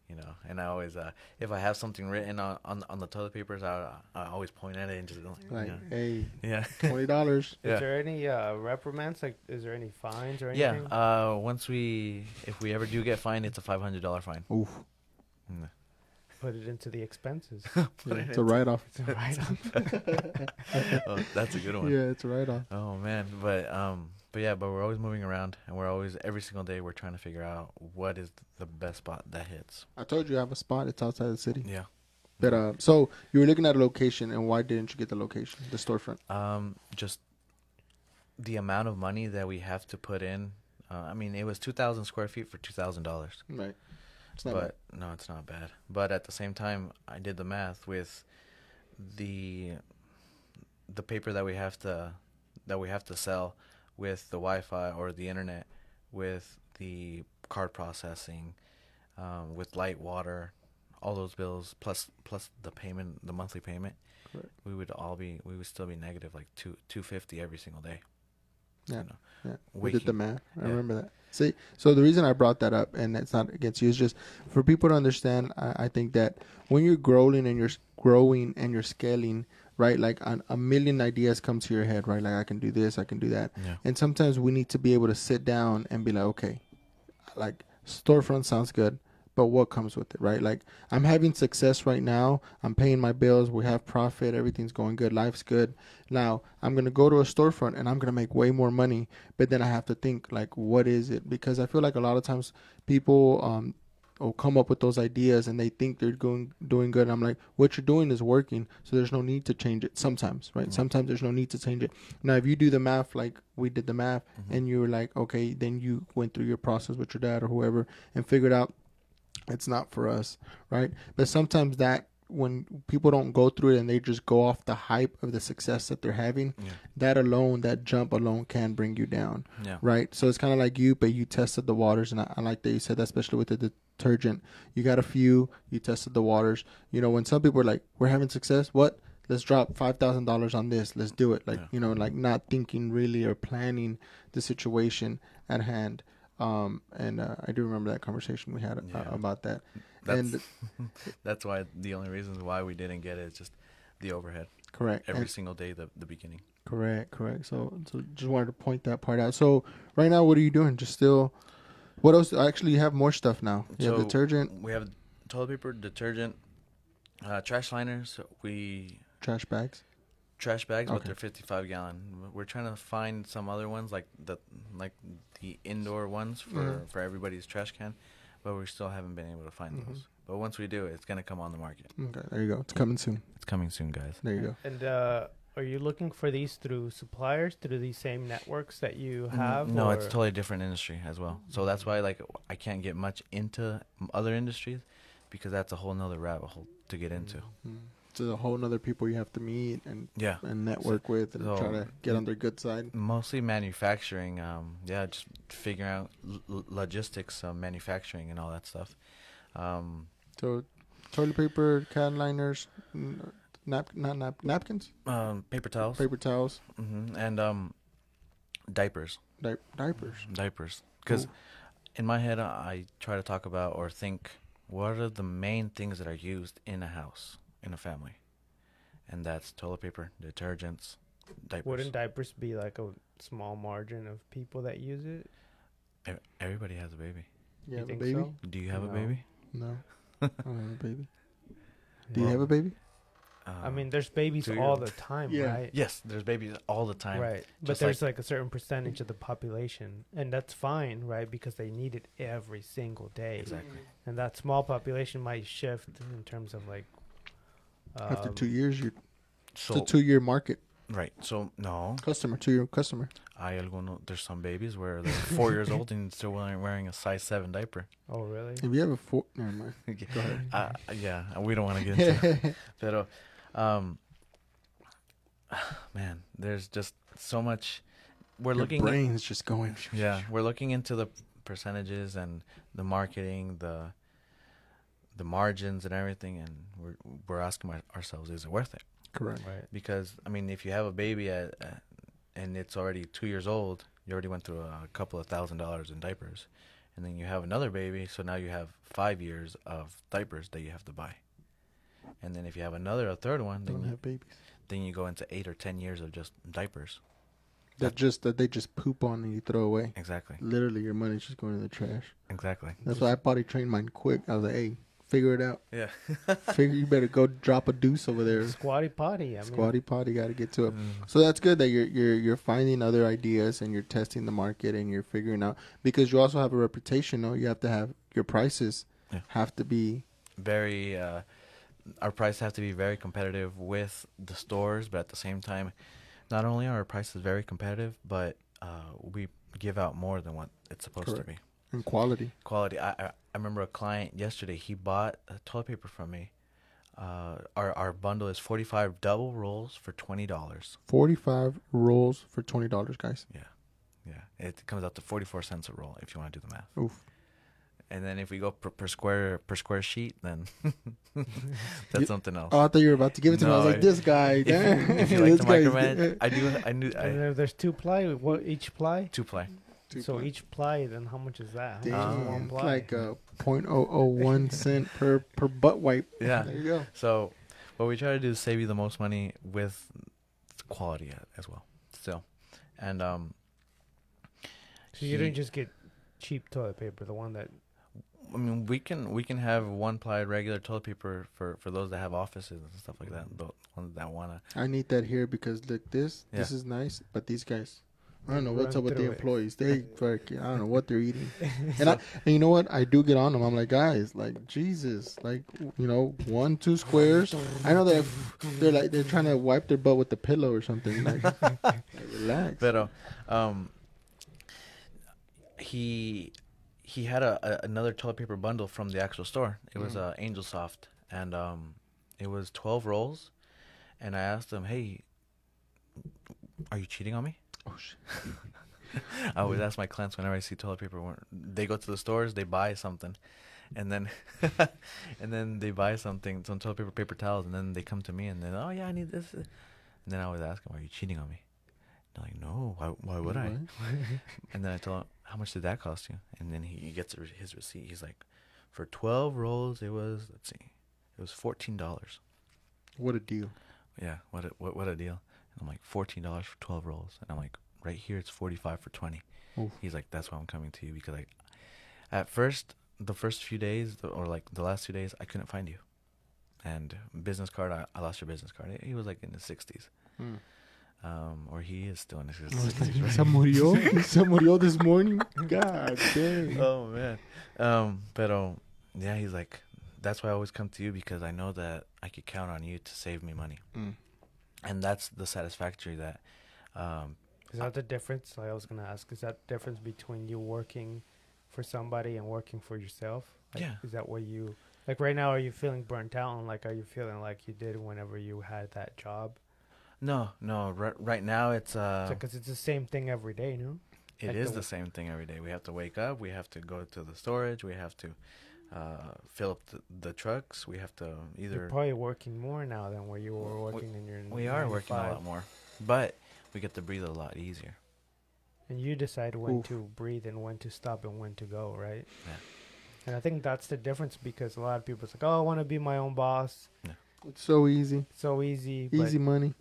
you know. And I always, if I have something written on the toilet papers, I always point at it and just like you know. hey, Yeah. $20. Yeah. Is there any reprimands? Like, is there any fines or anything? Yeah. If we ever do get fined, it's a $500 fine. Oof. Mm. Put it into the expenses. Yeah, it's a write off. Right. Oh, that's a good one. Yeah, it's a write off. Oh man, but we're always moving around, and we're always every single day we're trying to figure out what is the best spot that hits. I told you I have a spot. It's outside the city. Yeah. But so you were looking at a location, and why didn't you get the location, the storefront? Just the amount of money that we have to put in. I mean, it was 2,000 square feet for $2,000. Right. It's not But no, it's not bad. But at the same time, I did the math with the paper that we have to sell, with the Wi-Fi or the internet, with the card processing, with light, water, all those bills plus the payment, the monthly payment. Correct. We would still be negative like $250 every single day. Yeah. You know, Yeah, we did the math. I yeah. remember that. See, so the reason I brought that up, and it's not against you, is just for people to understand. I think that when you're growing and you're scaling, right? Like a million ideas come to your head, right? Like I can do this, I can do that, Yeah. and sometimes we need to be able to sit down and be like, okay, like storefront sounds good, but what comes with it, right? Like I'm having success right now. I'm paying my bills. We have profit. Everything's going good. Life's good. Now I'm going to go to a storefront and I'm going to make way more money. But then I have to think like, what is it? Because I feel like a lot of times people will come up with those ideas and they think they're doing good. And I'm like, what you're doing is working. So there's no need to change it sometimes, right? Mhm. Sometimes there's no need to change it. Now, if you do the math, like we did the math and you were like, okay, then you went through your process with your dad or whoever and figured out it's not for us, right? But sometimes that when people don't go through it and they just go off the hype of the success that they're having, Yeah. that jump alone can bring you down, Yeah. right? So it's kind of like but you tested the waters, and I like that you said that, especially with the detergent. You got a few, you tested the waters. You know, when some people are like, we're having success, what? Let's drop $5,000 on this. Let's do it. Like, Yeah. you know, like not thinking really or planning the situation at hand. I do remember that conversation we had Yeah. about that. That's And that's why the only reasons why we didn't get it is just the overhead correct. every And single day. The beginning. correct. So just wanted to point that part out. So right now, what are you doing? Just still, what else? Actually, you have more stuff now. You have So detergent, We have toilet paper, detergent, trash liners. trash bags. Trash bags, but Okay. they're 55-gallon. We're trying to find some other ones like the indoor ones for everybody's trash can, but we still haven't been able to find Mhm. those. But once we do, it's gonna come on the market. Okay, there you go. It's coming soon. It's coming soon, guys. There you go. And are you looking for these through suppliers, through these same networks that you have? No, it's or- totally different industry as well. So that's why I can't get much into other industries because that's a whole nother rabbit hole to get into. Mm. So a whole nother people you have to meet and Yeah. network with and so- try to get on their good side. Mostly manufacturing, just figuring out logistics, manufacturing and all that stuff. So toilet paper, can liners, napkins, Paper towels, paper towels, and diapers. diapers. Because Cool. in my head, I try to talk about or think what are the main things that are used in a house, in a family, and that's toilet paper, detergents, diapers. Wouldn't diapers be like a small margin of people that use it? Everybody has a baby. You You have a think baby? so? Do you have a No. baby? No, I don't have a baby. Do you Well, have a baby? I mean, there's babies all the time, Yeah. right? Yes, there's babies all the time. Right. But Just there's like a certain percentage of the population, and that's fine, right? Because they need it every single day. Exactly. And that small population might shift in terms of like After 2 years, it's So a 2-year market. right. So no, 2-year customer. there's some babies where they're 4 years old and still wearing a size 7 diaper. Oh, really? If you have a 4, never mind. Go ahead. Yeah, we don't want to get into it. Pero, man, there's just so much. We're Your looking. brain's just going. Yeah, we're looking into the percentages and the marketing, the margins and everything, and we're asking ourselves, is it worth it? Correct. Right. Because I mean, if you have a baby and it's already 2 years old, you already went through a couple of $1,000s in diapers, and then you have another baby, so now you have 5 years of diapers that you have to buy, and then if you have a third one, Don't have babies. then you go into 8 or 10 years of just diapers. That they just poop on and you throw away. Exactly. Literally, your money's just going in the trash. Exactly. That's why I potty trained mine quick. I was like, hey, figure it out. Yeah. Figure you better go drop a deuce over there. Squatty potty. I mean, Squatty potty, got to get to it. So that's good that you're finding other ideas and you're testing the market and you're figuring out, because you also have a reputation. No, you have to have your prices have to be very. Our prices have to be very competitive with the stores, but at the same time, not only are our prices very competitive, but we give out more than what it's supposed to be. in quality. Quality. I remember a client yesterday. He bought toilet paper from me. Our bundle is 45 double rolls for $20. 45 rolls for $20, guys. Yeah, it comes out to 44 cents a roll if you want to do the math. Oof. And then if we go per square sheet, then that's something else. Oh, I thought you were about to give it to me. I was No, like, this guy. Damn. If you like This to guy's- micromanage, I and knew if there's 2 ply, what each ply? 2 ply. So each ply, then how much is that? Damn, How much is one it's ply? like 0.001 cent per butt wipe. Yeah. There you go. So what we try to do is save you the most money with quality as well. Still, and So you didn't just get cheap toilet paper, the one that. I mean, we can have 1-ply regular toilet paper for those that have offices and stuff like that. The ones that wanna. I need that here because look, this Yeah. is nice, but these guys, I don't know Run what's up with the through it. employees. They fucking, I don't know what they're eating. And you know what? I do get on them. I'm like, guys, like Jesus, like 1, 2 squares. I know they're trying to wipe their butt with the pillow or something. Like, relax. Pero, he had another toilet paper bundle from the actual store. It was Angel Soft, and it was 12 rolls. And I asked him, "Hey, are you cheating on me?" Oh shit. I always ask my clients whenever I see toilet paper. They go to the stores, they buy something, and then they buy some toilet paper towels, and then they come to me and then, oh yeah, I need this. And then I always ask them, "Are you cheating on me?" They're like, "No, why would I?" And then I tell him, "How much did that cost you?" And then he gets his receipt. He's like, "For 12 rolls, it was $14." What a deal. Yeah, what a deal. And I'm like, $14 for 12 rolls, and I'm like, right here it's 45 for 20. Oof. He's like, that's why I'm coming to you, because at first, the first few days or like the last 2 days, I couldn't find you. And business card, I lost your business card. He was like in his 60s. Or he is still in his 60s, right? Se murió this morning. God dang. Oh man. Pero yeah, he's like, that's why I always come to you, because I know that I could count on you to save me money. And that's the satisfactory that Is that the difference? Like I was gonna ask, is that the difference between you working for somebody and working for yourself? Like, Yeah. Is that where you like right now? Are you feeling burnt out? And like, are you feeling like you did whenever you had that job? No. Right now it's Because it's the same thing every day, no? it like is the- the same thing every day. We have to wake up. We have to go to the storage. We have to fill up the trucks. We have to You're either. probably working more now than where you were working in your. We are working a lot more, but we get to breathe a lot easier. And you decide when Oof. to breathe and when to stop and when to go, right? Yeah. And I think that's the difference, because a lot of people it's like, oh, I want to be my own boss. It's so easy. So easy. Easy money.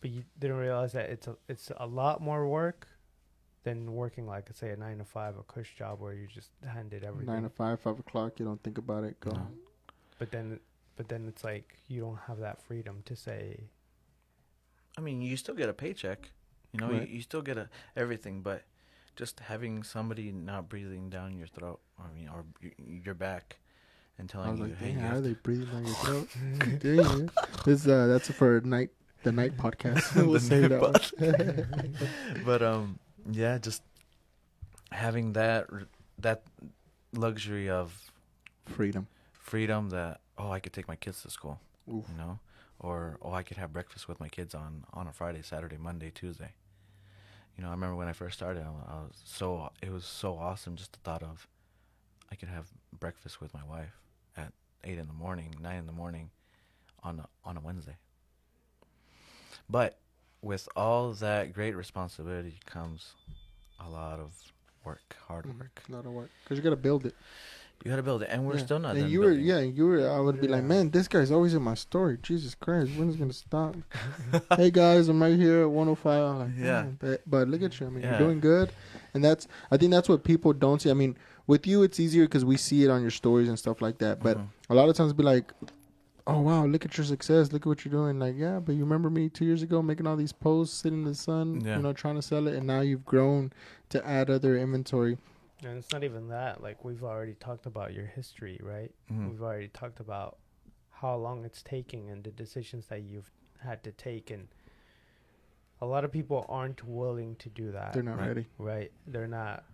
But you didn't realize that it's a lot more work than working like, say, a 9 to 5, a cush job where you just handed everything. 9 to 5, 5 o'clock. You don't think about it. Go. No. But then but then it's like you don't have that freedom to say. I mean, you still get a paycheck, you know, Right. you still get everything, but just having somebody not breathing down your throat, or your back, and I telling was you, like, hey, dang, you how are have they to. breathing down your throat? Dang, this that's for the night podcast. We'll The say night that one. But yeah, just having that luxury of Freedom. freedom that, oh, I could take my kids to school, Oof. you know, or I could have breakfast with my kids on a Friday, Saturday, Monday, Tuesday. You know, I remember when I first started, it was so awesome, just the thought of I could have breakfast with my wife at 8 in the morning, 9 in the morning on a Wednesday. But with all that great responsibility comes a lot of work, hard work. A lot of work because you got to build it. You got to build it, and we're Yeah. still not And done you were, building. yeah, you were. I would be like, Yeah. man, this guy's always in my story. Jesus Christ, when is it gonna stop? Hey guys, I'm right here at 105. I'm like, Yeah. man, but look at you. I mean, Yeah. you're doing good, and I think that's what people don't see. I mean, with you, it's easier because we see it on your stories and stuff like that. But Mhm. a lot of times, be like, oh wow, look at your success, look at what you're doing. Like, yeah, but you remember me 2 years ago making all these posts, sitting in the sun, Yeah. you know, trying to sell it, and now you've grown to add other inventory. And it's not even that. Like, we've already talked about your history, right? Mhm. We've already talked about how long it's taking and the decisions that you've had to take. And a lot of people aren't willing to do that. They're not Right. ready. Right. They're not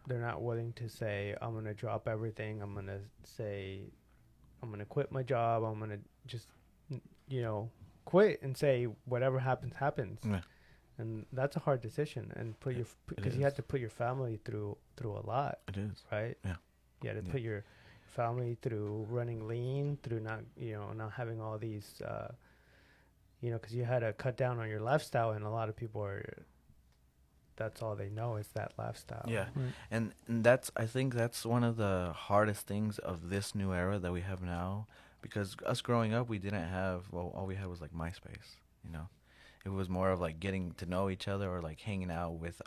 willing to say, I'm going to drop everything. I'm going to say, I'm going to quit my job. I'm going to just, quit and say whatever happens, happens. Yeah. And that's a hard decision. And because you is. have to put your family through a lot, It is. right? Yeah. You had to Yeah. put your family through running lean, through not having all these, because you had to cut down on your lifestyle, and a lot of people that's all they know is that lifestyle. Yeah. Right. And I think that's one of the hardest things of this new era that we have now, because us growing up, we didn't have, well, all we had was like MySpace, you know. It was more of like getting to know each other or like hanging out with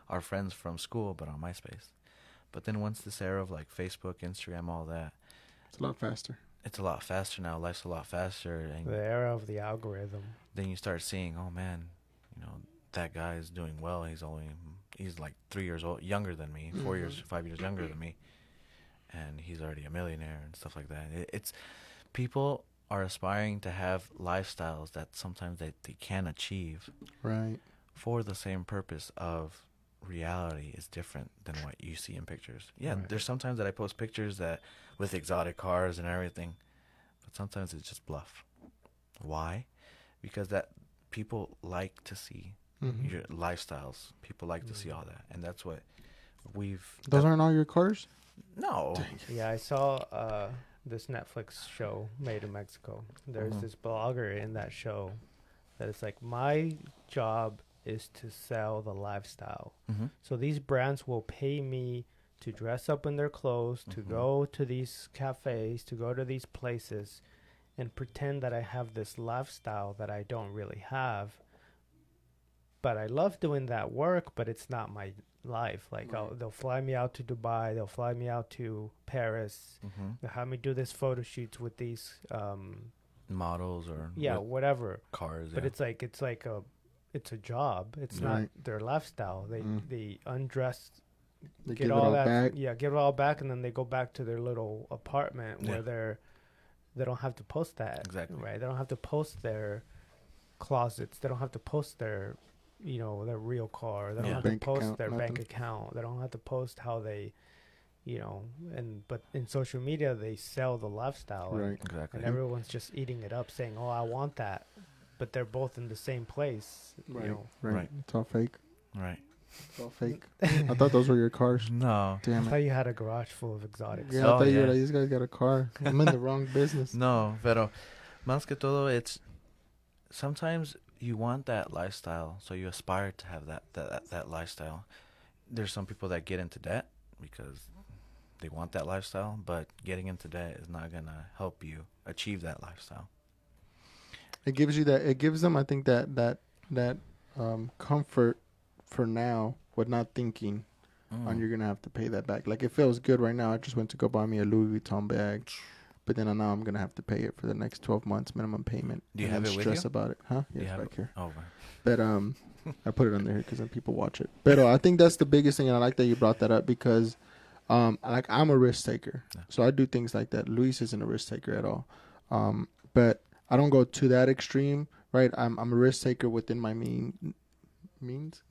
our friends from school, but on MySpace. But then once this era of like Facebook, Instagram, all that, It's a lot faster. it's a lot faster now. Life's a lot faster, and The era of the algorithm. then you start seeing, oh man, you know, that guy's doing well. He's like 3 years old, younger than me, 4 years, 5 years younger than me, and he's already a millionaire and stuff like that. It's people are aspiring to have lifestyles that sometimes they can achieve Right. for the same purpose of reality is different than what you see in pictures. Yeah, Right. there's sometimes that I post pictures that with exotic cars and everything, but sometimes it's just bluff. Why? Because that people like to see Mhm. your lifestyles. People like to see all that, and that's what Those aren't all your cars? no. Yeah, I saw this Netflix show made in Mexico. There's Mhm. this blogger in that show that it's like, my job is to sell the lifestyle. Mm-hmm. So these brands will pay me to dress up in their clothes, to Mhm. go to these cafes, to go to these places, and pretend that I have this lifestyle that I don't really have. But I love doing that work, but it's not my life. Like, Right. they'll fly me out to Dubai, they'll fly me out to Paris, Mm-hmm. they'll have me do this photo shoots with these, Models or with whatever. cars. But yeah. it's a job. It's Right. not their lifestyle. Mm. They undress, They get give it all all that, back. yeah, get it all back, and then they go back to their little apartment Yeah. where they don't have to post that. Exactly. Right. They don't have to post their closets. They don't have to post their, their real car. They don't Yeah. have Bank to post account, their bank nothing. account. They don't have to post how they, but in social media they sell the lifestyle. Right. Exactly. And everyone's just eating it up, saying, "Oh, I want that," but they're both in the same place. Right. You know, Right. Right. It's all fake. Right. It's all fake. I thought those were your cars. No. I Damn thought it. you had a garage full of exotics. Yeah, I Oh, thought you were yeah. like, these guys got a car. I'm in the wrong business. No, pero más que todo, it's sometimes you want that lifestyle, so you aspire to have that lifestyle. There's some people that get into debt because they want that lifestyle, but getting into debt is not gonna help you achieve that lifestyle. It gives you that. It gives them, I think, that comfort for now, with not thinking on you're gonna have to pay that back. Like, it feels good right now. I just went to go buy me a Louis Vuitton bag. but then now I'm gonna have to pay it for the next 12 months minimum payment. Do you and have then it with stress you? about it, huh? Do Yeah, you it's have back here. Oh, right. But I put it on there because then people watch it. But I think that's the biggest thing, and I like that you brought that up because, like I'm a risk taker, Yeah. so I do things like that. Luis isn't a risk taker at all, but I don't go to that extreme, right? I'm a risk taker within my means. Memes.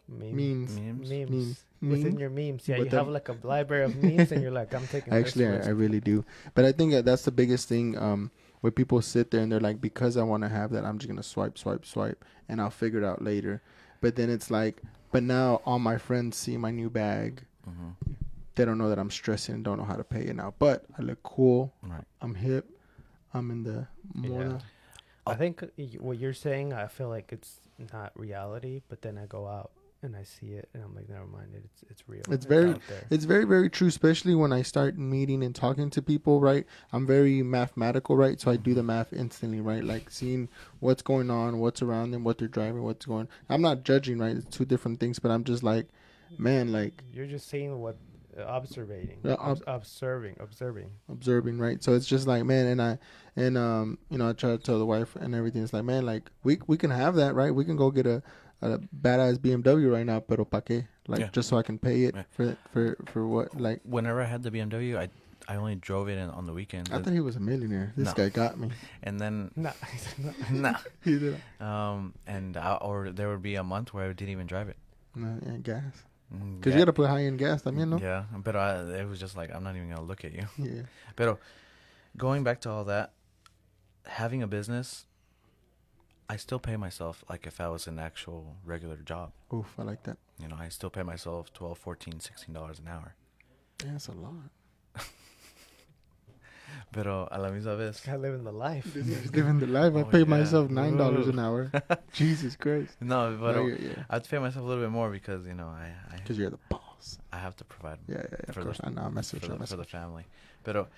Memes. Within your memes. Yeah, But you then- have like a library of memes, and you're like, I'm taking Actually, this I risk. really do. But I think that's the biggest thing. Where people sit there and they're like, because I want to have that, I'm just gonna swipe, and I'll figure it out later. But then it's like, but now all my friends see my new bag. Mm-hmm. They don't know that I'm stressing and don't know how to pay it now. But I look cool. Right. I'm hip. I'm in the moda. Yeah. I think what you're saying, I feel like it's not reality, but then I go out and I see it, and I'm like, never mind, it's real. It's very- out there. It's very, very true, especially when I start meeting and talking to people, right? I'm very mathematical, right? So I do the math instantly, right? Like seeing what's going on, what's around them, what they're driving, what's going. I'm not judging, right? It's two different things, but I'm just like, man, like You're just seeing what observing, Yeah, observing. observing, right? So it's just like, man, I try to tell the wife and everything. It's like, man, like we can have that, right? We can go get a badass BMW right now, pero pa qué? Like Yeah. just so I can pay it Yeah. for what? Like Whenever I had the BMW, I only drove it on the weekends. I thought he was a millionaire. This No. guy got me. And then Nah. nah. He did. Or there would be a month where I didn't even drive it. No, yeah, gas. Mm, Because you gotta put high end gas también, no? Yeah, but it was just like, I'm not even gonna look at you. Yeah. But going back to all that, having a business, I still pay myself like if I was an actual regular job. Oof, I like that. You know, I still pay myself $12, $14, $16 an hour. Yeah, that's a lot. Pero a la misma vez, Guy living the life. Just living the life. I Oh, pay yeah. myself $9 an Ooh. hour. Jesus Christ. no, but No, yeah. I have to pay myself a little bit more because, you know, Because you're the boss. I have to provide Yeah, of For course. the- I know. I mess with for you. I the, mess for the with you. family. But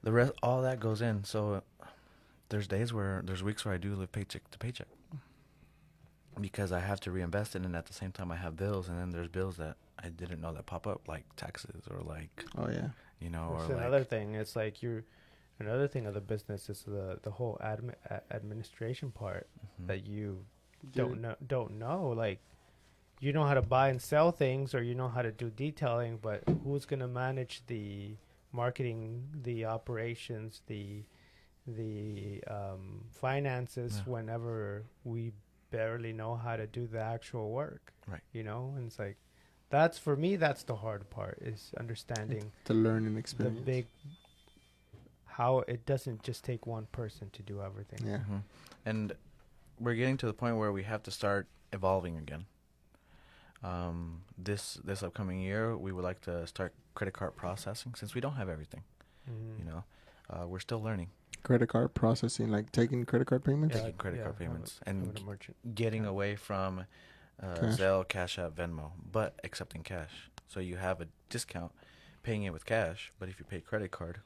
the rest, all that goes in. So there's weeks where I do live paycheck to paycheck because I have to reinvest it, and at the same time I have bills, and then there's bills that I didn't know that pop up, like taxes or like, Oh, yeah. you know, That's or like another thing. It's like another thing of the business is the whole administration part mhm. that you Dude. don't know. Like, you know how to buy and sell things, or you know how to do detailing, but who's gonna manage the marketing, the operations, the finances Yeah. whenever we barely know how to do the actual work? Right. You know, and it's like that's for me. That's the hard part is understanding The learning the experience. big how it doesn't just take one person to do everything. Yeah. Mhm. And we're getting to the point where we have to start evolving again. This upcoming year, we would like to start credit card processing since we don't have everything. Mhm. You know, we're still learning, Credit card processing, like taking credit card payments. taking credit card payments and having a merchant. getting account. away from Cash. Zelle, Cash App, Venmo, but accepting cash. So you have a discount paying it with cash, but if you pay credit card,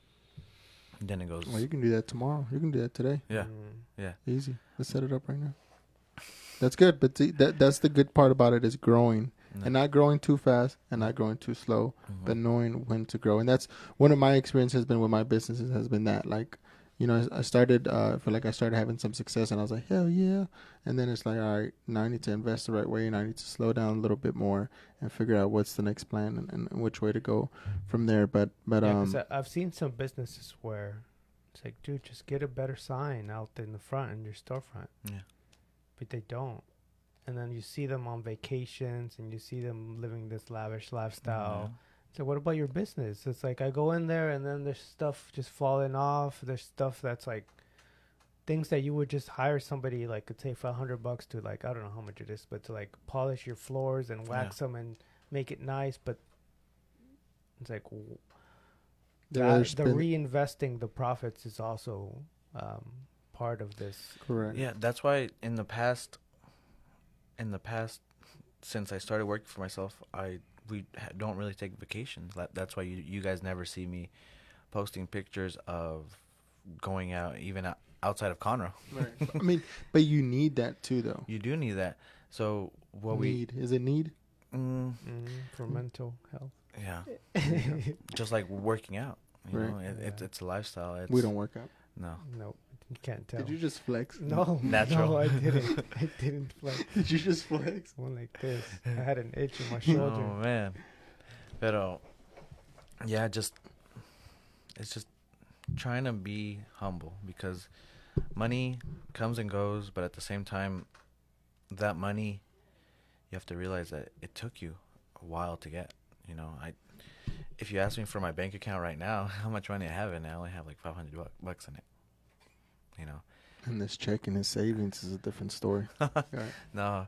then it goes. Well, you can do that tomorrow. You can do that today. Yeah, Mm. yeah. Easy. Let's set it up right now. That's good. But see, that's the good part about it is growing. No. And not growing too fast and not growing too slow, Mhm. but knowing when to grow. And that's one of my experiences has been with my businesses has been that, like, you know, I started, I feel like I started having some success and I was like, hell yeah. And then it's like, all right, now I need to invest the right way and I need to slow down a little bit more and figure out what's the next plan and which way to go from there. But Yeah, 'cause I've seen some businesses where it's like, dude, just get a better sign out in the front in your storefront, Yeah. but they don't. And then you see them on vacations and you see them living this lavish lifestyle. So what about your business? It's like I go in there and then there's stuff just falling off. There's stuff that's like things that you would just hire somebody like could take for $100 to, like, I don't know how much it is, but to like polish your floors and wax them and make it nice. But it's like they're the reinvesting the profits is also part of this. correct. Yeah, that's why in the past, since I started working for myself, we don't really take vacations. That's why you guys never see me posting pictures of going out, even outside of Conroe. Right. I mean, but you need that too, though. You do need that. So what Need. Is it need? we, For mental health. yeah, just like working out. You Right. know, Yeah. it's a lifestyle. It's, We don't work out. No. Nope. You can't tell. Did you just flex? No, Natural. No, I didn't. I didn't flex. Did you just flex? One like this. I had an itch in my shoulder. Oh man. Pero yeah, it's just trying to be humble, because money comes and goes, but at the same time, that money, you have to realize that it took you a while to get. You know, if you ask me for my bank account right now, how much money I have in it, I only have like 500 bucks in it. You know. And this checking and savings is a different story. Right. No,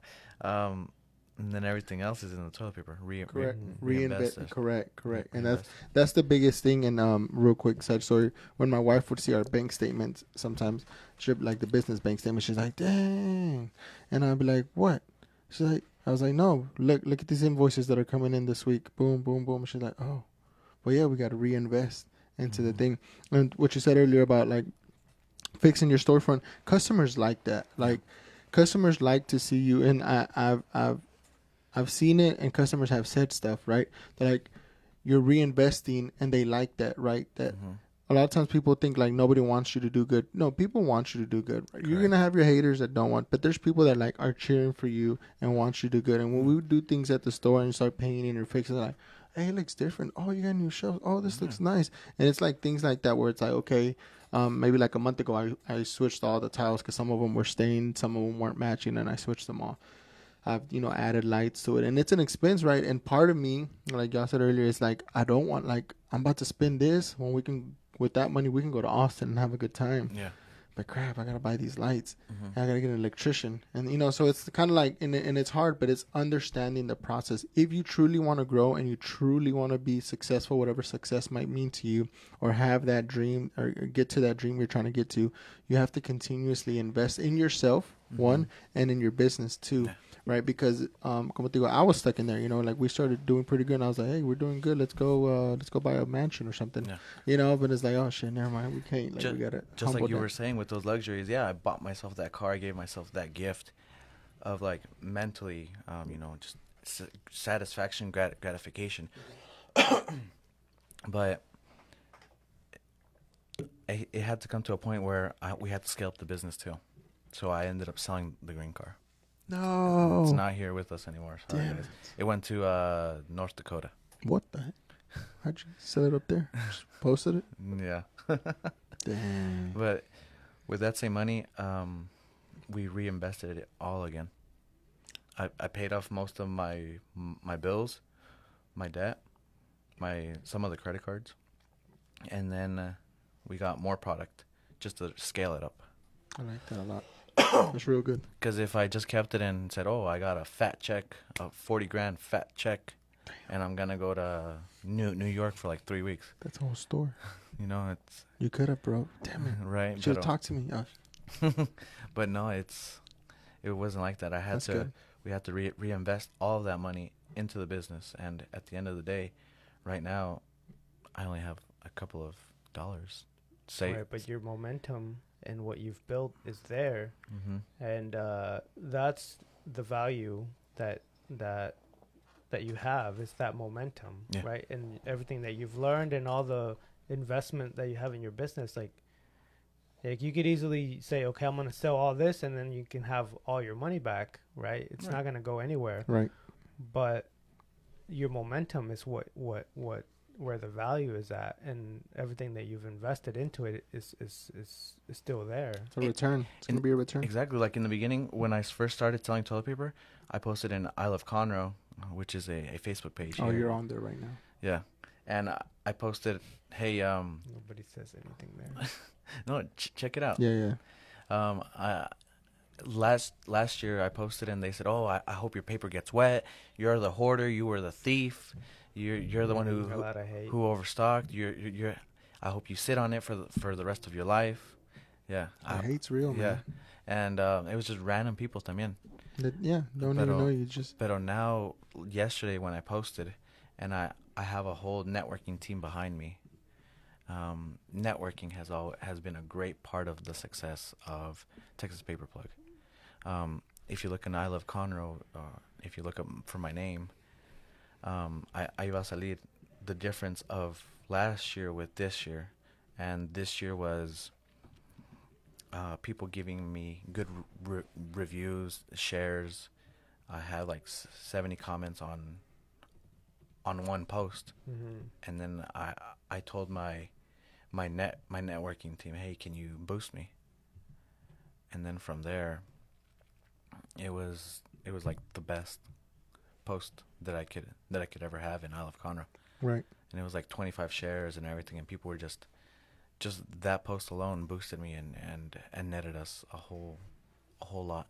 and then everything else is in the toilet paper. Correct. Reinvest it. Correct. And Reinvest. that's the biggest thing. And real quick side story: when my wife would see our bank statements, sometimes she'd like the business bank statement. She's like, "Dang," and I'd be like, "What?" She's like, "I was like, no, look at these invoices that are coming in this week. Boom, boom, boom." She's like, "Oh, well, yeah, we got to reinvest into the thing." And what you said earlier about like fixing your storefront, customers like that. Like customers like to see you, and I've seen it, and customers have said stuff, right? That like you're reinvesting, and they like that, right? That a lot of times people think like nobody wants you to do good. No, people want you to do good. Right? You're gonna have your haters that don't want, but there's people that like are cheering for you and want you to do good. And when we do things at the store and you start painting or fixing, like, hey, it looks different. Oh, you got new shelves. Oh, this looks nice. And it's like things like that where it's like, okay, maybe like a month ago I switched all the tiles because some of them were stained, some of them weren't matching, and I switched them all. I've, added lights to it, and it's an expense, right? And part of me, like y'all said earlier, is like, I don't want, like, I'm about to spend this when we can, with that money, we can go to Austin and have a good time. Yeah. But crap, I gotta buy these lights. I gotta get an electrician, and so it's kind of like, and it's hard, but it's understanding the process. If you truly want to grow and you truly want to be successful, whatever success might mean to you, or have that dream or get to that dream you're trying to get to, you have to continuously invest in yourself, one, and in your business too. Yeah. Right, because como te digo, I was stuck in there. Like we started doing pretty good, and I was like, "Hey, we're doing good. Let's go buy a mansion or something." Yeah. But it's like, "Oh shit, never mind. We can't. Like, we gotta." Just like you were saying with those luxuries, yeah, I bought myself that car. I gave myself that gift of like mentally, just satisfaction, gratification. But it had to come to a point where we had to scale up the business too. So I ended up selling the green car. No, It's not here with us anymore. Sorry, Damn guys. It went to North Dakota. What the heck? How'd you sell it up there? Just posted it? Yeah. Dang. But with that same money, we reinvested it all again. I paid off most of my bills, my debt, some of the credit cards, and then we got more product just to scale it up. I like that a lot. That's real good. Because if I just kept it and said, "Oh, I got a fat check, a 40 grand fat check, and I'm gonna go to New York for like 3 weeks," That's a whole store. it's You could have, bro. Damn it. right. Should have talked to me. Oh, But no, it wasn't like that. That's good. We had to reinvest all of that money into the business, and at the end of the day, right now, I only have a couple of dollars. Right, but your momentum and what you've built is there, Mm-hmm. and that's the value that you have, is that momentum, Yeah. right? And everything that you've learned and all the investment that you have in your business, like you could easily say, okay, I'm going to sell all this, and then you can have all your money back, right? It's not going to go anywhere. right. But your momentum is what where the value is at, and everything that you've invested into it is still there. It's a return. It's going to be a return. Exactly. Like in the beginning, when I first started selling toilet paper, I posted in I Love Conroe, which is a Facebook page. Oh, here. you're on there right now. Yeah. And I posted, hey, Nobody says anything there. no, check it out. Yeah. Last year I posted and they said, "Oh, I hope your paper gets wet. You're the hoarder. You were the thief. You're the one A lot of hate. who overstocked. You're. I hope you sit on it for the rest of your life." Yeah. The hate's real, Yeah. man. And it was just random people también. Don't even know you. Just But now, yesterday when I posted, and I have a whole networking team behind me. Networking has been a great part of the success of Texas Paper Plug. If you look in I Love Conroe, if you look up for my name, I iba a salir, the difference of last year with this year, and this year was people giving me good reviews, shares. I had like 70 comments on one post, Mm-hmm. and then I told my networking team, hey, can you boost me? And then from there, it was like the best post that I could ever have in Isle of Conroe. Right. And it was like 25 shares and everything, and people were just that post alone boosted me and netted us a whole lot.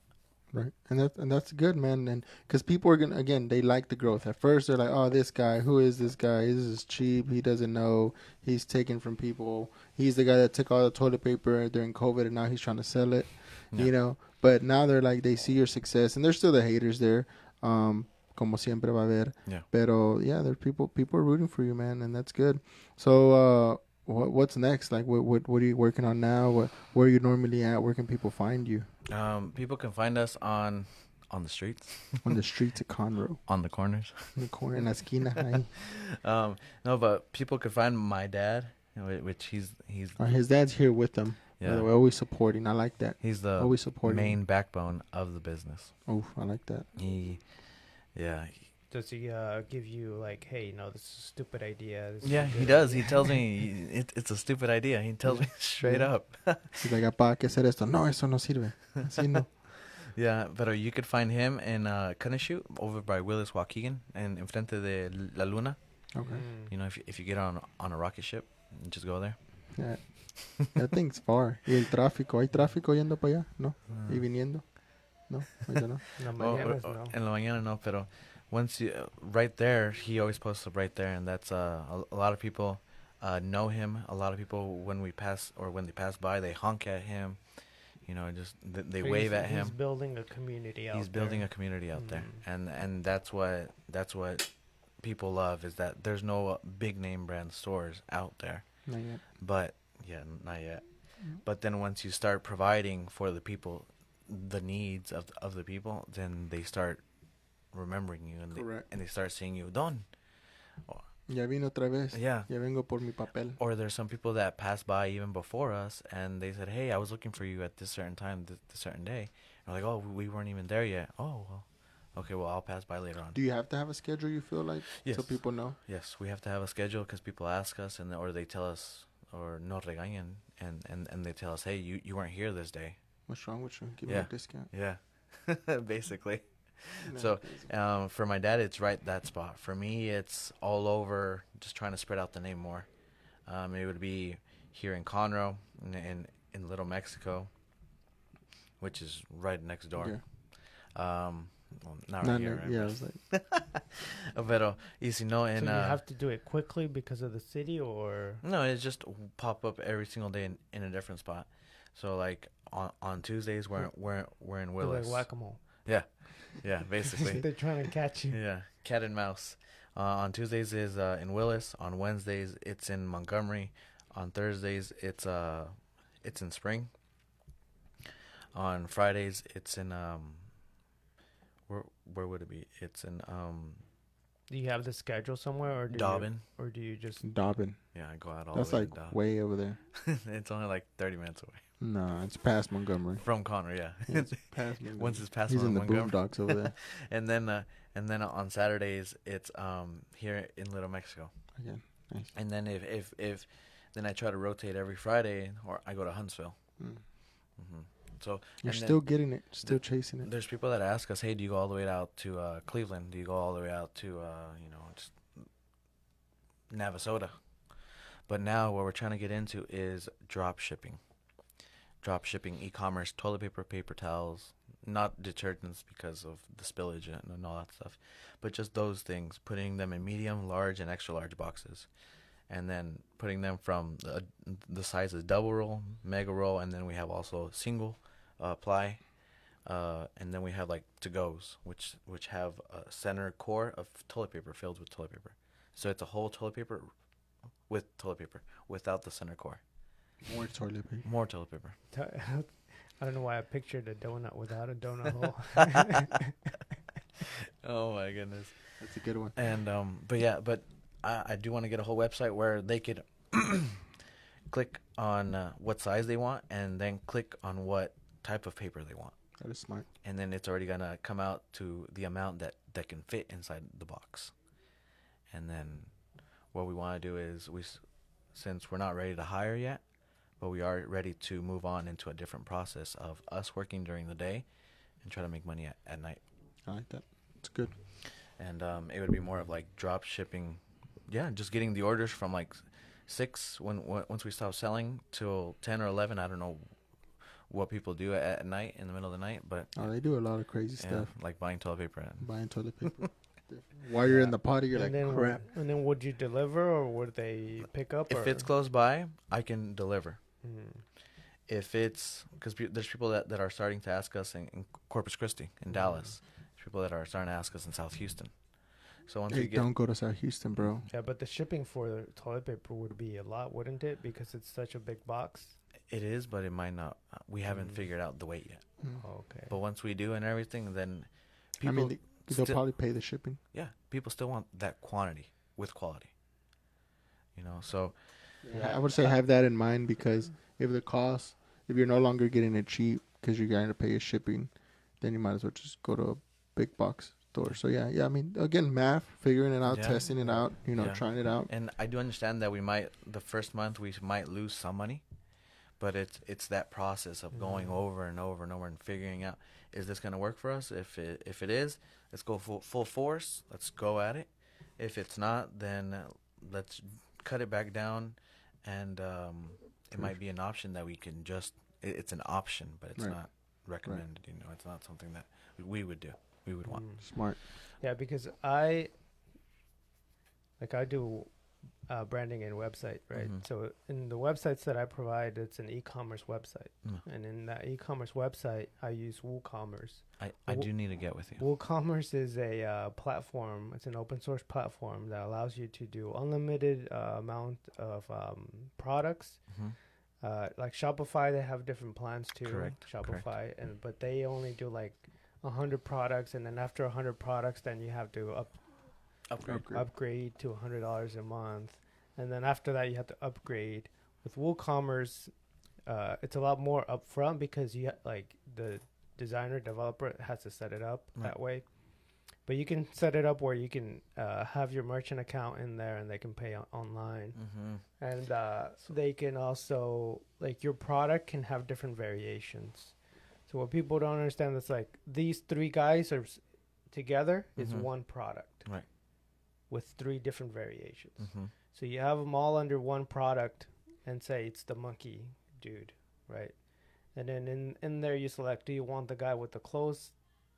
Right, and that's good, man. And because people are gonna, again, they like the growth. At first, they're like, "Oh, this guy, who is this guy? This is cheap. He doesn't know. He's taking from people. He's the guy that took all the toilet paper during COVID, and now he's trying to sell it." Yeah. You know. But now they're like, they see your success, and there's still the haters there. Como siempre va a haber. Yeah. Pero yeah, there people are rooting for you, man, and that's good. So, what's next? Like, what are you working on now? Where are you normally at? Where can people find you? People can find us on the streets, On the streets of Conroe. on the corners. In the corner, in la esquina. Ahí. No, but people can find my dad, which he's His dad's here with them. By yeah, the way, always supporting. I like that. he's the Always supporting. main backbone of the business. Oh, I like that. Does he give you like, hey, no, this is a stupid idea? This is Yeah, a he good does. idea?" He tells me it's a stupid idea. He tells me straight Yeah. up. He's like, "Apá, hay que hacer esto." No, eso no sirve. Así no. Yeah, but you could find him in Canachute over by Willis Waukegan and in frente de La Luna. Okay. Mm. You know, if you get on a rocket ship, you just go there. Yeah. That thing's far. Y el tráfico. ¿Hay tráfico yendo para allá? No. ¿Y viniendo? No. I don't know. No, Oh, mañanas, no. En la mañana no, pero once you right there, he always posts up right there, and that's a lot of people know him. A lot of people when they pass by, they honk at him. You know, just they So wave he's- at him. He's building a community out He's building there. a community out there, Mm. and that's what people love, is that there's no big name brand stores out there. Not yet. But yeah, not yet. Mm. But then once you start providing for the people, the needs of the people, then they start remembering you, and Correct. they start seeing you, Don. Ya vino otra vez. Yeah. Ya vengo por mi papel. Or there's some people that passed by even before us, and they said, "Hey, I was looking for you at this certain time, this certain day." And we're like, "Oh, we weren't even there yet." Oh, well, okay, well, I'll pass by later on. Do you have to have a schedule, you feel like? Yes. So people know? Yes, we have to have a schedule because people ask us, or they tell us, or no regañan, and they tell us, "Hey, you weren't here this day." What's wrong with you? Give Yeah. me a discount. Yeah, basically. Nah, So, crazy. For my dad, it's right that spot. For me, it's all over. Just trying to spread out the name more. It would be here in Conroe, in Little Mexico, which is right next door. Yeah. Well, not Not right here. ne- yeah, I was like, Pero, y si no, So in you have to do it quickly because of the city, or no, it's just pop up every single day in a different spot. So like on Tuesdays we're in they're Willis. like whack-a-mole. Yeah, basically. They're trying to catch you. Yeah, cat and mouse. On Tuesdays is in Willis. On Wednesdays it's in Montgomery. On Thursdays it's in Spring. On Fridays it's in where would it be? It's in Do you have the schedule somewhere, or do Dobbin. or do you just? Dobbin. Yeah, I go out all That's the way like to Dobbin. way over there. It's only like 30 minutes away No, it's past Montgomery. from Conroe. Yeah, Yeah, it's past Montgomery. once it's past He's in the Montgomery. boondocks over there. And then on Saturdays it's here in Little Mexico. Again, nice. And then if then I try to rotate every Friday, or I go to Huntsville. Mm. hmm So You're and then still getting it, still chasing it. there's people that ask us, "Hey, do you go all the way out to Cleveland? Do you go all the way out to just Navasota?" But now what we're trying to get into is drop shipping, e-commerce, toilet paper, paper towels, not detergents because of the spillage and all that stuff, but just those things, putting them in medium, large, and extra large boxes, and then putting them from the sizes double roll, mega roll, and then we have also single ply, and then we have like to-goes, which have a center core of toilet paper filled with toilet paper. So it's a whole toilet paper with toilet paper without the center core. More toilet paper. More toilet paper. I don't know why I pictured a donut without a donut hole. Oh my goodness. That's a good one. And but I do want to get a whole website where they could click on what size they want and then click on what type of paper they want. That is smart. And then it's already going to come out to the amount that can fit inside the box. And then what we want to do is, since we're not ready to hire yet, but we are ready to move on into a different process of us working during the day and try to make money at night. I like that. It's good. And it would be more of like drop shipping. Yeah, just getting the orders from like 6 once we stop selling till 10 or 11. I don't know what people do at night, in the middle of the night, but They do a lot of crazy yeah, stuff. like buying toilet paper. And Buying toilet paper. While you're in the party, you're And like, then crap. And then would you deliver or would they pick up? if it's close by, I can deliver. Mm. If it's because there's people that are starting to ask us in Corpus Christi, in Dallas. There's people that are starting to ask us in South Houston. So once Hey, we get, don't go to South Houston, bro. Yeah, but the shipping for the toilet paper would be a lot, wouldn't it? Because it's such a big box. it is, but it might not. We haven't figured out the weight yet. Okay. But once we do and everything, then I people, mean, they'll still- probably pay the shipping. yeah, people still want that quantity with quality. You know, so I would say have that in mind, because if you're no longer getting it cheap because you're going to pay your shipping, then you might as well just go to a big box store. So yeah. I mean, again, math, figuring it out, Yeah. testing it out, Yeah. trying it out. and I do understand that the first month we might lose some money, but it's that process of going over and over and over and figuring out, is this going to work for us? If it is, let's go full force. Let's go at it. If it's not, then let's cut it back down, and it might be an option that we can just. It's an option, but it's Right. not recommended. It's not something that we would do. We would want. Smart. Yeah, because I do branding and website, right? Mhm. So in the websites that I provide, it's an e-commerce website. And in that e-commerce website, I use WooCommerce. I do need to get with you. WooCommerce is a platform. It's an open source platform that allows you to do unlimited amount of products. Mhm. Like Shopify, they have different plans too. Correct, Shopify, but they only do like 100 products, and then after 100 products, then you have to upgrade to $100 a month, and then after that you have to upgrade. With WooCommerce, it's a lot more upfront because like the developer has to set it up that way. But you can set it up where you can have your merchant account in there, and they can pay online. And they can also, like, your product can have different variations. So what people don't understand is, like, these 3 guys are together is one product, Right, with 3 different variations. Mhm. So you have them all under one product, and say it's the monkey dude, right? And then in there you select, do you want the guy with the closed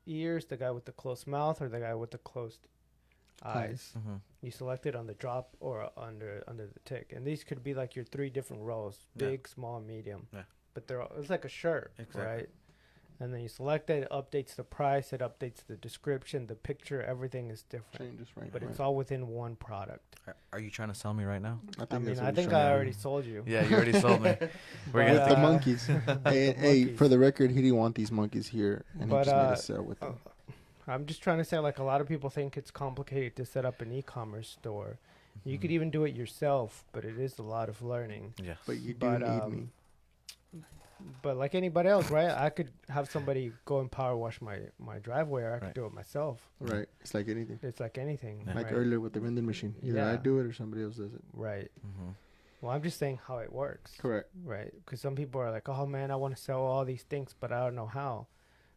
ears, the guy with the closed mouth, or the guy with the closed eyes? Mhm. You select it on the drop or under the tick, and these could be like your 3 different rows: Yeah. big, small, medium. Yeah. But it's like a shirt, Exactly. right? And then you select it, it updates the price, it updates the description, the picture, everything is different. Changes, right? But it's all within one product. Are you trying to sell me right now? I mean, that's what I he's think trying I to- already sold you. Yeah, you already sold me. We're With gonna the Uh, monkeys. hey, monkeys. for the record, he didn't want these monkeys here, and But, he just made a sale with them. I'm just trying to say, like, a lot of people think it's complicated to set up an e-commerce store. You could Mhm. even do it yourself, but it is a lot of learning. Yes. But you do but, need me. But like anybody else, right? I could have somebody go and power wash my driveway, or I could Right. do it myself. Right. It's like anything. It's like anything, Yeah. Like right? earlier with the vending machine. Either I Yeah. do it or somebody else does it. Right. Mhm. Well, I'm just saying how it works. Correct. Right. Because some people are like, oh man, I want to sell all these things, but I don't know how.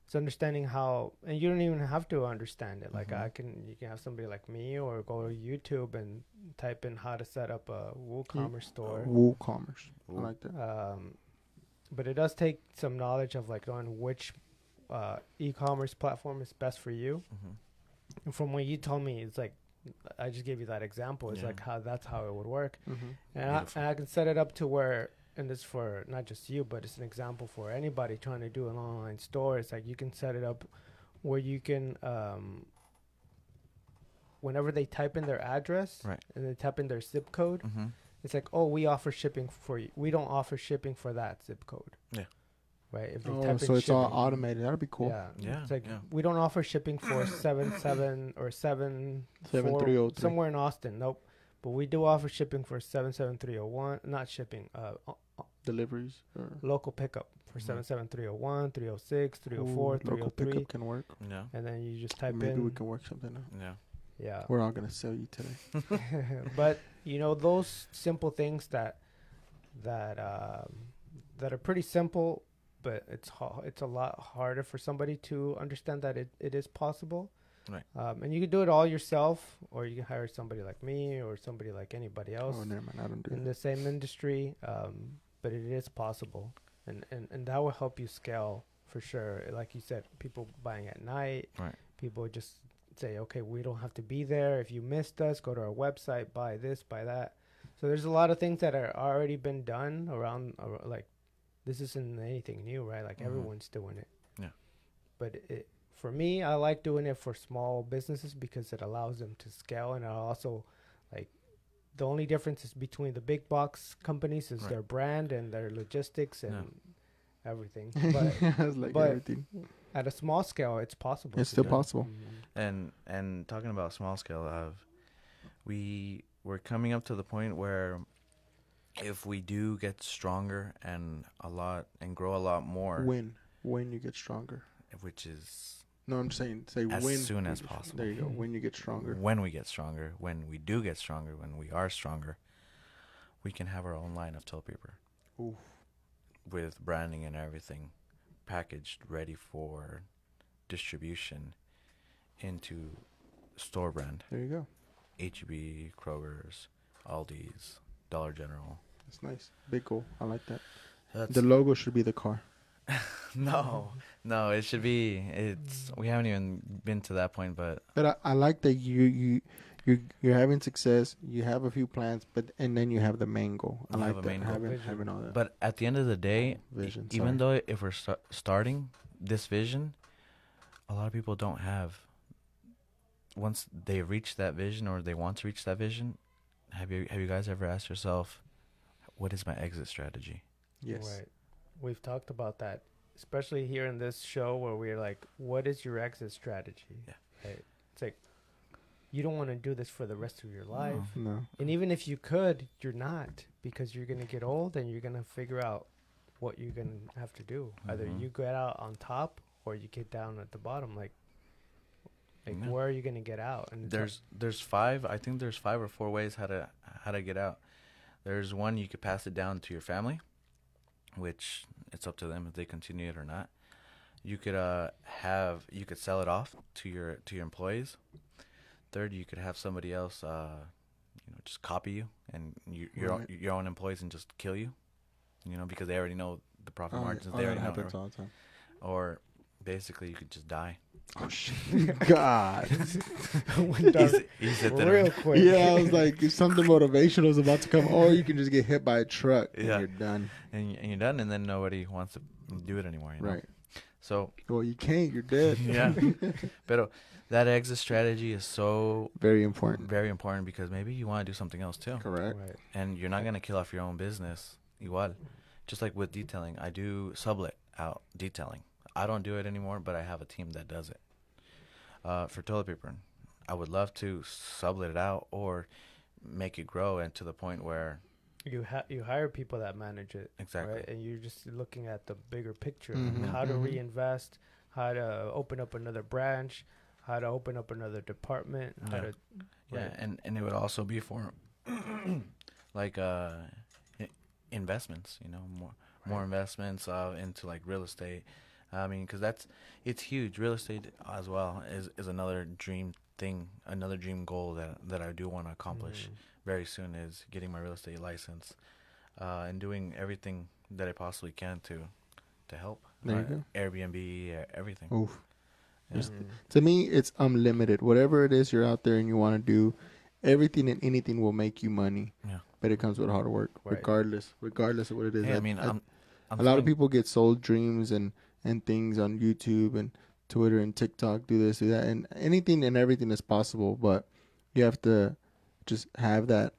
It's understanding how, and you don't even have to understand it. Like you can have somebody like me, or go to YouTube and type in how to set up a WooCommerce store. WooCommerce. I Woo. like that. But it does take some knowledge of like on which e-commerce platform is best for you. Mhm. And from what you told me, it's like I just gave you that example. It's Yeah. like that's how it would work. Mm-hmm. Beautiful. And I can set it up to where, and this for not just you, but it's an example for anybody trying to do an online store. It's like you can set it up where you can, whenever they type in their address, Right. and they type in their zip code, Mhm. it's like, oh, we offer shipping for you. We don't offer shipping for that zip code. Yeah. Right. If they Oh, type so in it's all shipping. automated. That'd be cool. Yeah. Yeah, It's like yeah. we don't offer shipping for 77 or 7 7303. somewhere in Austin. Nope. But we do offer shipping for 77301. Not shipping. Deliveries or Local pickup for 77301, 306, 304, local 303. pickup can work. Yeah. And then you just type Maybe in. we can work something out. Yeah. Yeah. We're all gonna sell you today. But those simple things that are pretty simple, but it's a lot harder for somebody to understand that it is possible. Right. And you can do it all yourself, or you can hire somebody like me or somebody like anybody else Oh, never mind. I don't do in that. the same industry. But it is possible, and that will help you scale for sure. Like you said, people buying at night. Right. People just say, okay, we don't have to be there. If you missed us, go to our website, buy this, buy that. So there's a lot of things that are already been done around, like, this isn't anything new, right? Like, everyone's doing it. Yeah. But for me, I like doing it for small businesses because it allows them to scale. And also, like, the only difference is between the big box companies is Right. their brand and their logistics and everything. It's like but everything. at a small scale, it's possible. It's to still do. possible. And talking about small scale, we're coming up to the point where if we do get stronger and grow a lot more, When you get stronger. which is No, I'm just saying. Say as when. soon as you- possible. There you go. When you get stronger. When we get stronger, when we do get stronger, when we are stronger, we can have our own line of toilet paper. Oof. With branding and everything packaged, ready for distribution into store brand. There you go. H-E-B, Kroger's, Aldi's, Dollar General. That's nice. Big goal. I like that. That's The logo should be the car. no, it should be. We haven't even been to that point, but But I like that you're having success. You have a few plans, and then you have the main goal. I You like have a that. main goal. Having all that. but at the end of the day, Vision, even though if we're starting this vision, a lot of people don't have. Once they reach that vision or they want to reach that vision, have you guys ever asked yourself, what is my exit strategy? Yes. Right. We've talked about that, especially here in this show where we're like, what is your exit strategy? Yeah. Right? It's like, you don't want to do this for the rest of your life. No. And even if you could, you're not, because you're going to get old and you're going to figure out what you're going to have to do. Either Mhm. you get out on top or you get down at the bottom. Like Yeah. where are you going to get out? And it's There's five or four ways how to get out. There's one, you could pass it down to your family, which it's up to them if they continue it or not. You could you could sell it off to your employees. Third, you could have somebody else just copy you and Right. your own employees and just kill you, because they already know the profit Oh, margins. oh, They that already know. happens all the time. Or basically you could just die. Oh shit! God. went down You sit there real and- quick. Yeah, I was like, if something motivational is about to come, or you can just get hit by a truck and Yeah. you're done. and you're done, and then nobody wants to do it anymore. Right. So Well, you can't. You're dead. yeah, but that exit strategy is so Very important. very important because maybe you want to do something else too, Correct. Right. and you're not gonna kill off your own business. Igual, just like with detailing, I do sublet out detailing. I don't do it anymore, but I have a team that does it. For toilet paper, I would love to sublet it out or make it grow and to the point where You hire people that manage it. exactly. Right, and you're just looking at the bigger picture, Mhm, how to mhm. reinvest, how to open up another branch, how to open up another department, how Yeah. to Yeah, right. and it would also be for like investments, more investments into like real estate. I mean, because it's huge. Real estate as well is another dream thing, another dream goal that I do want to accomplish very soon is getting my real estate license and doing everything that I possibly can to help. There you go. Airbnb, everything. Oof. Yeah. Just- To me, it's unlimited. Whatever it is you're out there and you want to do, everything and anything will make you money. Yeah. But it comes with hard work, Right. regardless of what it is. Hey, I mean, I'm a lot of fine- people get sold dreams and things on YouTube and Twitter and TikTok, do this, do that, and anything and everything is possible. But you have to just have that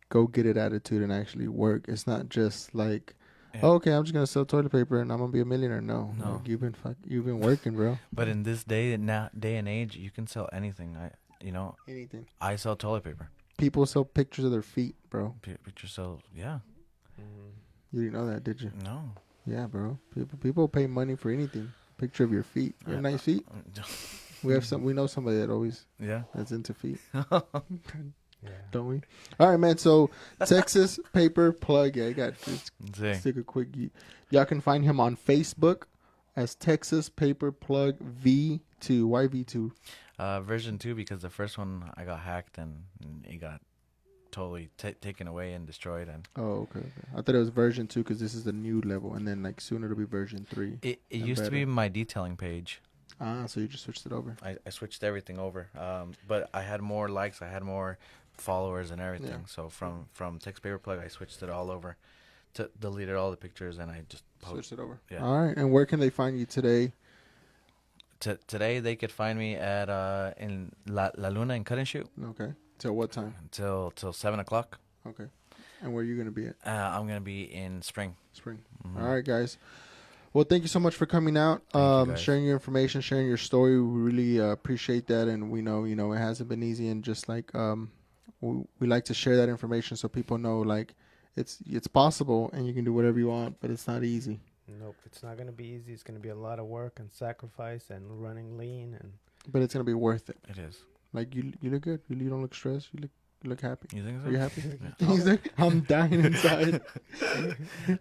go get it attitude and actually work. It's not just like, Yeah. oh, okay, I'm just gonna sell toilet paper and I'm gonna be a millionaire. No, No. Like, you've been working, bro. But in this day and age, you can sell anything. Anything. I sell toilet paper. people sell pictures of their feet, bro. Picture so yeah. You didn't know that, did you? No. Yeah, bro. People pay money for anything. Picture of your feet. Your nice feet. We know somebody that's into feet. Yeah. Don't we? All right, man. So Texas Paper Plug. Yeah, you got just stick a quick. Y'all can find him on Facebook as Texas Paper Plug V2. Why V2? Version 2 because the first one I got hacked and it got totally taken away and destroyed. And okay. I thought it was version 2 because this is the new level, and then like soon it'll be version 3. It used to be my detailing page. So you just switched it over. I switched everything over. But I had more likes, I had more followers and everything. Yeah. So from Texas Paper Plug, I switched it all over. Deleted all the pictures and I just switched it over. Yeah. All right. And where can they find you today? Today they could find me at in La Luna in Cut and Shoot. Okay. Till what time? Till 7:00. Okay. And where are you gonna be at? I'm gonna be in Spring. Mm-hmm. All right, guys. Well, thank you so much for coming out, Thank you, guys. sharing your information, sharing your story. We really appreciate that, and we know, it hasn't been easy, and just like we like to share that information so people know, like, it's possible, and you can do whatever you want, but it's not easy. Nope, it's not going to be easy. It's going to be a lot of work and sacrifice and running lean, But it's gonna be worth it. It is. Like, you look good. You don't look stressed. You look happy. You think so? Are you happy? Yeah. He's like, I'm dying inside.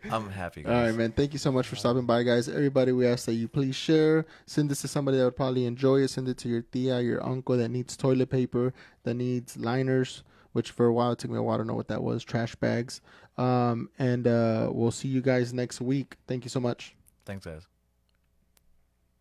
I'm happy, guys. All right, man. Thank you so much for stopping by, guys. Everybody, we ask that you please share. Send this to somebody that would probably enjoy it. Send it to your tia, your uncle that needs toilet paper, that needs liners, which for a while, it took me a while to know what that was, trash bags. And we'll see you guys next week. Thank you so much. Thanks, guys.